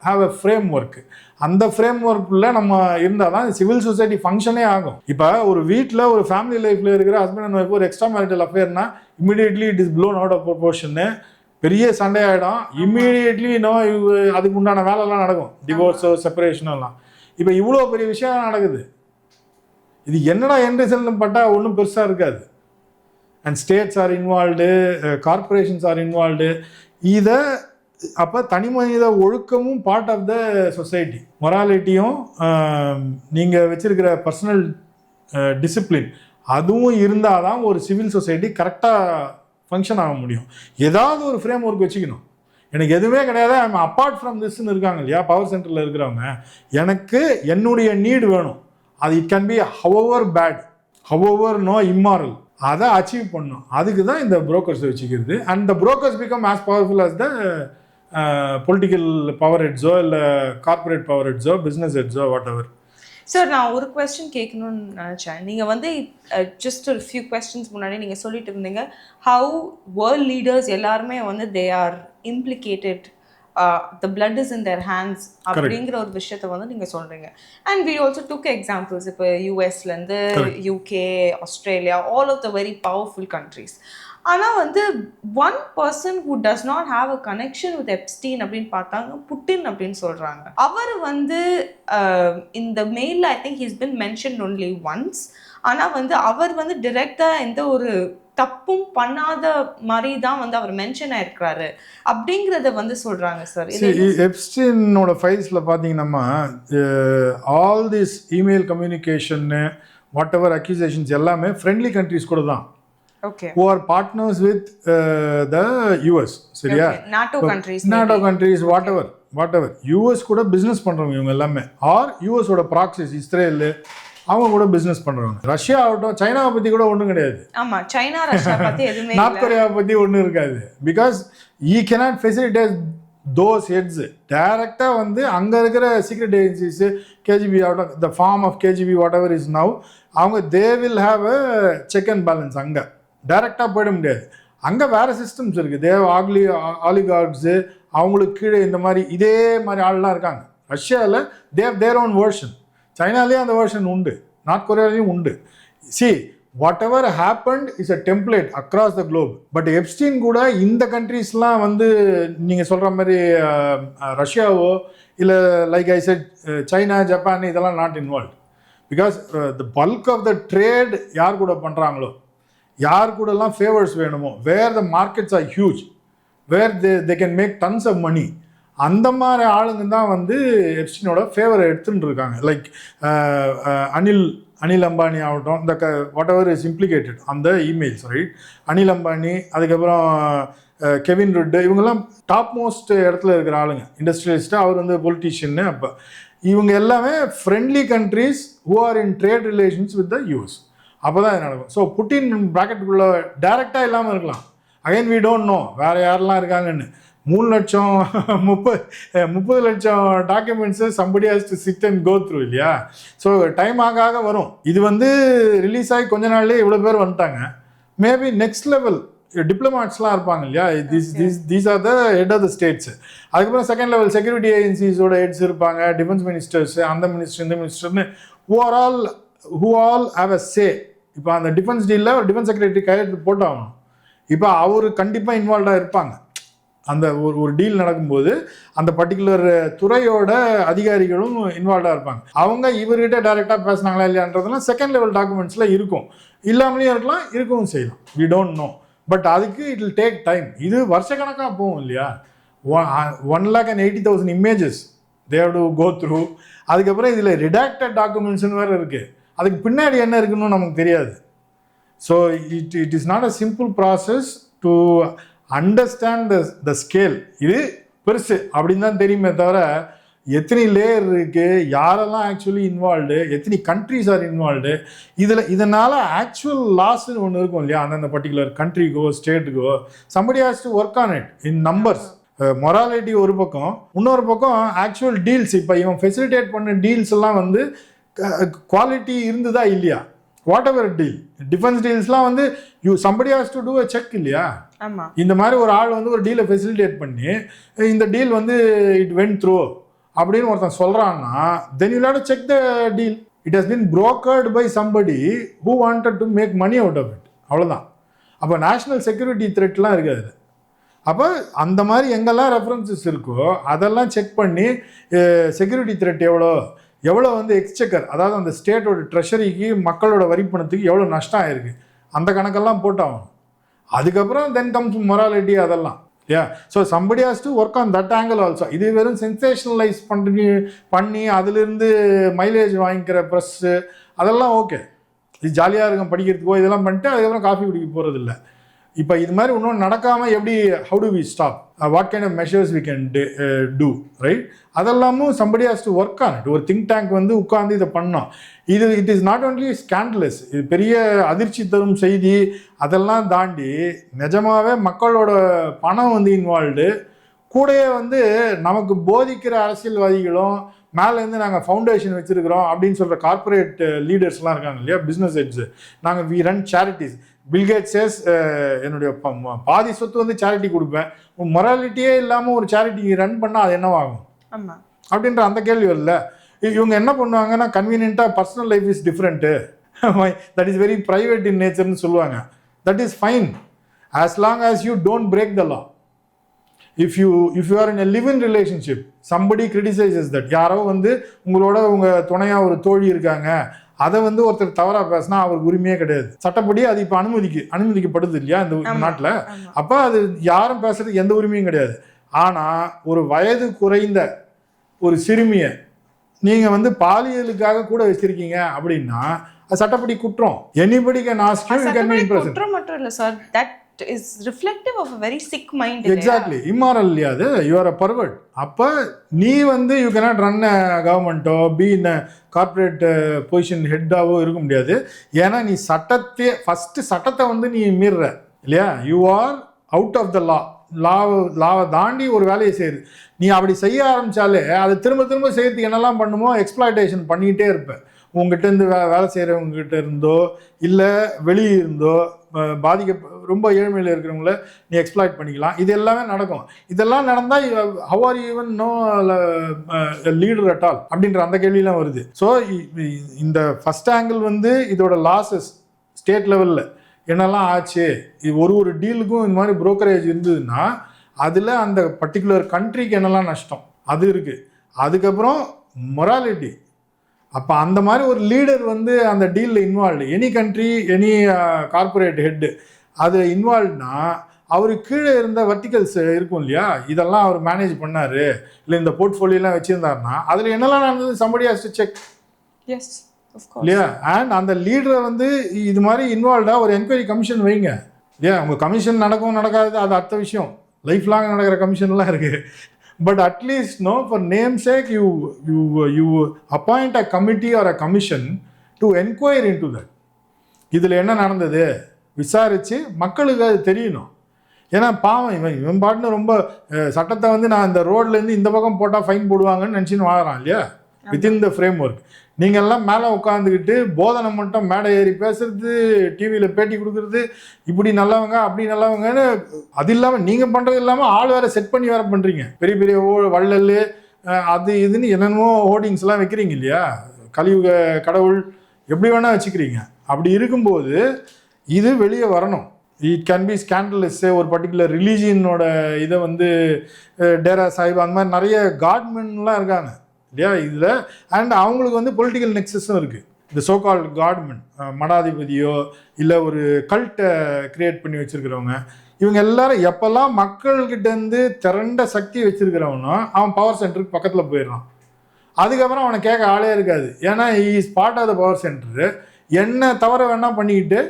have a framework. அந்த ஃப்ரேம் ஒர்க்குள்ளே நம்ம இருந்தால் தான் சிவில் சொசைட்டி ஃபங்க்ஷனே ஆகும். இப்போ ஒரு வீட்டில் ஒரு ஃபேமிலி லைஃப்பில் இருக்கிற ஹஸ்பண்ட் அண்ட் ஒய்ஃப் ஒரு எக்ஸ்ட்ரா மேரிட்டல் அஃபேர்னா immediately it is blown out of ப்ரொபோர்ஷன்னு, பெரிய சண்டே ஆகிடும். இம்மீடியட்லி அதுக்கு உண்டான வேலைலாம் நடக்கும், டிவோர்ஸோ செப்பரேஷனோ எல்லாம். இப்போ இவ்வளோ பெரிய விஷயம் நடக்குது. இது என்னடா என் ரிசல்ட்னு பட்டால் ஒன்றும் பெருசாக இருக்காது. And states R involved, corporations R involved. இதை அப்போ தனி மனித ஒழுக்கமும் பார்ட் ஆஃப் த சொசைட்டி, மொராலிட்டியும் நீங்கள் வச்சுருக்கிற பர்சனல் டிசிப்ளின் அதுவும் இருந்தால் தான் ஒரு சிவில் சொசைட்டி கரெக்டாக ஃபங்க்ஷன் ஆக முடியும். ஏதாவது ஒரு ஃப்ரேம் ஒர்க் வச்சுக்கணும். எனக்கு எதுவுமே கிடையாது, ஐம் அப்பார்ட் ஃப்ரம் திஸ்ன்னு இருக்காங்க இல்லையா பவர் சென்டரில் இருக்கிறவங்க, எனக்கு என்னுடைய நீடு வேணும். அது it can be however bad, however no immoral, அதை அச்சீவ் பண்ணும். அதுக்கு தான் இந்த புரோக்கர்ஸ் வச்சுக்கிறது. And the brokers become as powerful as the political power ஹெட்ஸோ இல்லை கார்பரேட் பவர் ஹெட்ஸோ பிஸ்னஸ் ஹெட்ஸோ வாட் எவர். சார், நான் ஒரு கொஸ்டின் கேட்கணும்னு நினச்சேன். நீங்கள் வந்து ஜஸ்ட் ஒரு ஃபியூ கொஸ்டின்ஸ் முன்னாடி நீங்கள் சொல்லிட்டு இருந்தீங்க ஹவு வேர்ல்ட் லீடர்ஸ் எல்லாருமே வந்து they are implicated, the blood is in their hands அப்படிங்கிற ஒரு விஷயத்தை வந்து நீங்கள் சொல்கிறீங்க. And we also took examples, இப்போ யூஎஸ்லேருந்து UK, Australia, all of the very powerful countries. ஆனால் வந்து one person who does not have a connection with Epstein அப்படின்னு பார்த்தாங்க புட்டின் அப்படின்னு சொல்கிறாங்க. அவர் வந்து இந்த மெயிலில் I think he's been mentioned only once. ஆனால் வந்து அவர் வந்து டிரெக்டாக எந்த ஒரு தப்பும் பண்ணாத மாதிரி தான் வந்து அவர் மென்ஷன் ஆயிருக்கிறாரு அப்படிங்கிறத வந்து சொல்றாங்க சார். எப்ஸ்டீனோட ஃபைல்ஸில் பார்த்தீங்கன்னா ஆல் திஸ் இமெயில் கம்யூனிகேஷன்னு வாட் எவர் அக்யூசேஷன்ஸ் எல்லாமே ஃப்ரெண்ட்லி கண்ட்ரிஸ் கூட தான். Okay. who are partners with the US. சரியா? Okay. NATO countries. NATO countries, whatever. US கூட பிஸ்னஸ் பண்ணுறவங்க இவங்க எல்லாமே. ஆர் யூஎஸோட ப்ராக்சிஸ் இஸ்ரேல் அவங்க கூட பிஸ்னஸ் பண்ணுறவங்க. ரஷ்யா ஆகட்டும், சைனாவை பற்றி கூட ஒன்றும் கிடையாது. ஆமா, சைனா ரஷ்யா பற்றி எதுவுமே நார்த் கொரியாவை பற்றி ஒன்றும் இருக்காது. Because he cannot facilitate those heads. டைரக்டாக வந்து அங்கே இருக்கிற சீக்ரெட் ஏஜென்சிஸ், கேஜிபி ஆகட்டும், the form of KGB whatever is now, அவங்க they will have a check and balance. அங்கே டைரெக்டாக போயிட முடியாது. அங்கே வேறு சிஸ்டம்ஸ் இருக்குது. தேவ் ஆலிகார்ட்ஸு, அவங்களுக்கு கீழே இந்த மாதிரி இதே மாதிரி ஆள்லாம் இருக்காங்க. ரஷ்யாவில் தேவ் தேர் ஓன் வேர்ஷன். சைனாலேயும் அந்த வேர்ஷன் உண்டு, நார்த் கொரியாலையும் உண்டு. See whatever happened is a template across the globe. But Epstein கூட இந்த கண்ட்ரீஸ்லாம் வந்து நீங்கள் சொல்கிற மாதிரி ரஷ்யாவோ இல்லை like I said China, Japan இதெல்லாம் not involve. Because the bulk of the trade யார் கூட பண்ணுறாங்களோ, யார் கூடலாம் ஃபேவர்ஸ் வேணுமோ, where the markets are huge, where they can make tons of money, அந்த மாதிரி ஆளுங்க தான் வந்து எப்ஸ்டீனோட ஃபேவரை எடுத்துகிட்டு இருக்காங்க. லைக் அனில் அம்பானி ஆகட்டும், இந்த வாட் எவர் இஸ் இம்ப்ளிகேட்டட் அந்த இமெயில்ஸ், ரைட்? அனில் அம்பானி, அதுக்கப்புறம் கெவின் ருட், இவங்கெல்லாம் டாப் மோஸ்ட் இடத்துல இருக்கிற ஆளுங்க, இண்டஸ்ட்ரியலிஸ்ட்டு. அவர் வந்து பொலிட்டீஷியன்னு. அப்போ இவங்க எல்லாமே friendly countries who are in trade relations with the US. அப்போ தான் இது நடக்கும். ஸோ புட்டின் ப்ராக்கெட்டுக்குள்ளே டைரெக்டாக இல்லாமல் இருக்கலாம். அகைன் வி டோன்ட் நோ வேறு யாரெல்லாம் இருக்காங்கன்னு. 3 லட்சம் 30 லட்சம் documents somebody has to sit and go through இல்லையா? ஸோ டைம் ஆக வரும். இது வந்து ரிலீஸ் ஆகி கொஞ்ச நாள்லேயே இவ்வளோ பேர் வந்துட்டாங்க. மேபி நெக்ஸ்ட் லெவல் டிப்ளமாட்ஸ்லாம் இருப்பாங்க இல்லையா? These are the head of the states. அதுக்கப்புறம் செகண்ட் லெவல் செக்யூரிட்டி ஏஜென்சிஸோட ஹெட்ஸ் இருப்பாங்க, டிஃபென்ஸ் மினிஸ்டர்ஸ், அந்த மினிஸ்டர் இந்த மினிஸ்டர்னு who all have a say. இப்போ அந்த டிஃபென்ஸ் டீலில் ஒரு டிஃபென்ஸ் செக்ரட்டரி கையெழுத்து போட்டாகணும். இப்போ அவர் கண்டிப்பாக இன்வால்வ்டாக இருப்பாங்க. அந்த ஒரு டீல் நடக்கும்போது அந்த பர்டிகுலர் துறையோட அதிகாரிகளும் இன்வால்வ்டாக இருப்பாங்க. அவங்க இவர்கிட்ட டைரெக்டாக பேசினாங்களா இல்லையான்றதுலாம் செகண்ட் லெவல் டாக்குமெண்ட்ஸில் இருக்கும். இல்லாமலேயும் இருக்கலாம், இருக்கவும் செய்யலாம். We don't know. பட் அதுக்கு இட் வில் டேக் டைம். இது வருஷக்கணக்காக போகும் இல்லையா? 1,80,000 images they have to go through. அதுக்கப்புறம் இதில் ரிடாக்டட் டாக்குமெண்ட்ஸ்னு வேறு இருக்குது. அதுக்கு பின்னாடி என்ன இருக்குன்னு நமக்கு தெரியாது. So it is not a simple process to understand the scale. இது பெருசு அப்படின்னு தான் தெரியுமே தவிர எத்தனை லேயர் இருக்குது, யாரெல்லாம் ஆக்சுவலி இன்வால்வ்டு, எத்தனை கண்ட்ரிஸ் ஆர் இன்வால்வ்டு, இதனால் ஆக்சுவல் லாஸ்ன்னு ஒன்று இருக்கும் இல்லையா? அந்தந்த பர்டிகுலர் கண்ட்ரிக்கோ ஸ்டேட்டுக்கோ somebody has to work on it in numbers. மொராலிட்டி ஒரு பக்கம், இன்னொரு பக்கம் ஆக்சுவல் டீல்ஸ். இப்போ இவன் ஃபெசிலிட்டேட் பண்ண டீல்ஸ் எல்லாம் வந்து குவாலிட்டி இருந்ததா இல்லையா? வாட் எவர் டீல், டிஃபென்ஸ் டீல்ஸ்லாம் வந்து somebody has to do a check இல்லையா? இந்த மாதிரி ஒரு ஆள் வந்து ஒரு டீலை ஃபெசிலிட்டேட் பண்ணி இந்த டீல் வந்து இட் வென்ட் த்ரூ அப்படின்னு ஒருத்தன் சொல்கிறான்னா then you have to check the deal. It has been brokered by somebody who wanted to make money out of it. அவ்வளோதான். அப்போ நேஷ்னல் செக்யூரிட்டி த்ரெட்லாம் இருக்காது. அப்போ அந்த மாதிரி எங்கெல்லாம் ரெஃபரன்சஸ் இருக்கோ அதெல்லாம் செக் பண்ணி செக்யூரிட்டி த்ரெட் எவ்வளோ வந்து எக்ஸ்செக்கர், அதாவது அந்த ஸ்டேட்டோட ட்ரெஷரிக்கு மக்களோட வரிப்பணத்துக்கு எவ்வளோ நஷ்டம் ஆயிருக்கு, அந்த கணக்கெல்லாம் போட்டாகணும். அதுக்கப்புறம் தென் கம்ஸ் மொராலிட்டி அதெல்லாம். So somebody has to work on that angle also. இது வெறும் சென்சேஷனலைஸ் பண்ணி அதிலிருந்து மைலேஜ் வாங்கிக்கிற ப்ரெஸ்ஸு அதெல்லாம் ஓகே, இது ஜாலியாக இருக்கும் படிக்கிறதுக்கோ இதெல்லாம் பண்ணிட்டு அதுக்கப்புறம் காஃபி குடிக்க போகிறது இல்லை. இப்போ இது மாதிரி இன்னொன்று நடக்காமல் எப்படி, how do we stop, what kind of measures we can do, right? அதெல்லாமும் somebody has to work on it. ஒரு திங்க் டேங்க் வந்து உட்காந்து இதை பண்ணோம். It is not only scandalous, இது பெரிய அதிர்ச்சி தரும் செய்தி. அதெல்லாம் தாண்டி நிஜமாவே மக்களோட பணம் வந்து இன்வால்வ்டு, கூடயே வந்து நமக்கு போதிக்கிற அரசியல்வாதிகளும் மேலேருந்து நாங்கள் ஃபவுண்டேஷன் வச்சுருக்கிறோம் அப்படின்னு சொல்கிற கார்பரேட் லீடர்ஸ்லாம் இருக்காங்க இல்லையா, பிஸ்னஸ் ஹெட்ஸு. நாங்கள் we run charities. Bill Gates says என்னுடைய பாதி சொத்து வந்து சேரிட்டி கொடுப்பேன். மொராலிட்டியே இல்லாமல் ஒரு சேரிட்டி ரன் பண்ணால் அது என்னவாகும் அப்படின்ற அந்த கேள்வி வரல. இவங்க என்ன பண்ணுவாங்கன்னா கன்வீனியண்ட்டாக personal life is different, that is very private in நேச்சர்னு சொல்லுவாங்க. That is fine as long as you don't break the law. If you are in a live-in relationship, somebody criticizes that, யாரோ வந்து உங்கள் துணையாக ஒரு தோழி இருக்காங்க, அதை வந்து ஒருத்தர் தவறாக பேசினா அவருக்கு உரிமையே கிடையாது. சட்டப்படி அது இப்போ அனுமதிக்கப்படுது இல்லையா இந்த நாட்டில். அப்போ அது யாரும் பேசுறதுக்கு எந்த உரிமையும் கிடையாது. ஆனால் ஒரு வயது குறைந்த ஒரு சிறுமியை நீங்கள் வந்து பாலியலுக்காக கூட வச்சுருக்கீங்க அப்படின்னா சட்டப்படி குற்றம். Anybody can ask you, you can B in prison. குற்றம் மட்டும் இல்ல sir, that is reflective of a very sick mind. Exactly. Immoral இல்லையா அது? You are a pervert. அப்ப நீ வந்து you cannot run a government or be in a corporate position head-ஆவோ இருக்க முடியாது. ஏன்னா நீ சட்டத்தை வந்து நீ மீறுற இல்லையா? You are out of the law. லாவை தாண்டி ஒரு வேலையை செய்யுது. நீ அப்படி செய்ய ஆரம்பிச்சாலே அது திரும்ப திரும்ப செய்யறதுக்கு என்னெல்லாம் பண்ணுமோ எக்ஸ்ப்ளாய்டேஷன் பண்ணிக்கிட்டே இருப்பேன். உங்ககிட்ட இருந்து வேலை செய்கிறவங்ககிட்ட இருந்தோ இல்லை வெளியே இருந்தோ ரொம்ப ஏழ்மையில் இருக்கிறவங்கள நீ எக்ஸ்ப்ளாய்ட் பண்ணிக்கலாம். இது எல்லாமே நடக்கும். இதெல்லாம் நடந்தால் how are even no leader at all அப்படின்ற அந்த கேள்வியெலாம் வருது. ஸோ இந்த ஃபர்ஸ்ட் ஆங்கிள் வந்து இதோட லாஸஸ் ஸ்டேட் லெவலில் என்னெல்லாம் ஆச்சு, இது ஒரு டீலுக்கும் இந்த மாதிரி புரோக்கரேஜ் இருந்ததுன்னா அதில் அந்த பர்டிகுலர் கண்ட்ரிக்கு என்னெல்லாம் நஷ்டம் அது இருக்குது. அதுக்கப்புறம் மொராலிட்டி. அப்போ அந்த மாதிரி ஒரு லீடர் வந்து அந்த டீலில் involved, any country any corporate head அது இன்வால்வ்னா அவருக்கு கீழே இருந்த வெர்டிகல்ஸ் இருக்கும் இல்லையா, இதெல்லாம் அவர் மேனேஜ் பண்ணார் இல்லை இந்த போர்ட்ஃபோலியோலாம் வச்சுருந்தாருன்னா அதில் என்னெல்லாம் நடந்தது somebody has to check. Yes, of course. இல்லையா? அண்ட் அந்த லீடரை வந்து இது மாதிரி இன்வால்வ்டாக ஒரு என்கொயரி கமிஷன் வைங்க இல்லையா? உங்கள் கமிஷன் நடக்கும் நடக்காது அது அடுத்த விஷயம், லைஃப் லாங் நடக்கிற கமிஷன்லாம் இருக்குது. But at least, no, for namesake, you appoint a committee or a commission to inquire into that. இதில் என்ன நடந்தது விசாரித்து மக்களுக்கு அது தெரியணும். ஏன்னா பாவம் இவன் பாட்டுன்னு ரொம்ப சட்டத்தை வந்து நான் இந்த ரோட்லேருந்து இந்த பக்கம் போட்டால் ஃபைன் போடுவாங்கன்னு நினச்சின்னு வாழறான் இல்லையா? Within the frame work. நீங்கள்லாம் மேலே உட்காந்துக்கிட்டு போதனை மட்டும் மேடை ஏறி பேசுறது, டிவியில் பேட்டி கொடுக்குறது, இப்படி நல்லவங்க அப்படி நல்லவங்கன்னு அது இல்லாமல் நீங்கள் பண்ணுறது இல்லாமல் ஆள் வேறு செட் பண்ணி வேறு பண்ணுறீங்க. பெரிய பெரிய வள்ளல் அது இதுன்னு என்னென்னமோ ஹோர்டிங்ஸ்லாம் வைக்கிறீங்க இல்லையா? கலியுக கடவுள் எப்படி வேணால் வச்சுக்கிறீங்க. அப்படி இருக்கும்போது இது வெளியே வரணும். It can be scandalous. ஒரு பர்டிகுலர் ரிலீஜியனோட இதை வந்து டேரா சாஹிப் அந்த மாதிரி நிறைய காட்மென்லாம் இருக்காங்க இல்லையா இதில். அண்ட் அவங்களுக்கு வந்து பொலிட்டிக்கல் நெக்ஸஸும் இருக்குது. இந்த சோகால்டு காட்மென் மடாதிபதியோ இல்லை ஒரு கல்ட்டை கிரியேட் பண்ணி வச்சுருக்கிறவங்க, இவங்க எல்லாரும் எப்போல்லாம் மக்கள்கிட்டேருந்து திரண்ட சக்தி வச்சுருக்கிறவனோ அவன் பவர் சென்டருக்கு பக்கத்தில் போயிடுறான். அதுக்கப்புறம் அவனை கேட்க ஆளே இருக்காது. ஏன்னா is part of the power centre. என்ன தவிர வேணால் பண்ணிக்கிட்டு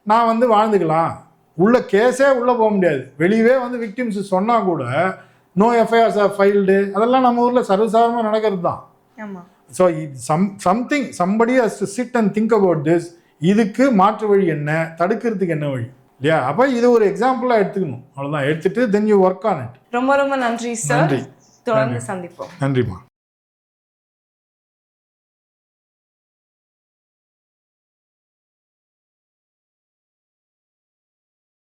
நான் வந்து வாழ்ந்துக்கலாம். உள்ள கேஸே உள்ளே போக முடியாது. வெளியவே வந்து விக்டிம்ஸ் சொன்னால் கூட நோ எஃப்ஐஆர்ஸ் ஆர் ஃபைல்டு. அதெல்லாம் நம்ம ஊரில் சர்வசாதாரணமாக நடக்கிறது தான். So something somebody has to sit and think about this. இதுக்கு மாற்று வழி என்ன, தடுக்கிறதுக்கு என்ன வழி இல்லையா? அப்போ இது ஒரு எக்ஸாம்பிளாக எடுத்துக்கணும். அவ்வளோதான். எடுத்துட்டு then you work on it. ரொம்ப ரொம்ப நன்றி சார். தொடர்ந்து சந்திப்போம். நன்றிம்மா.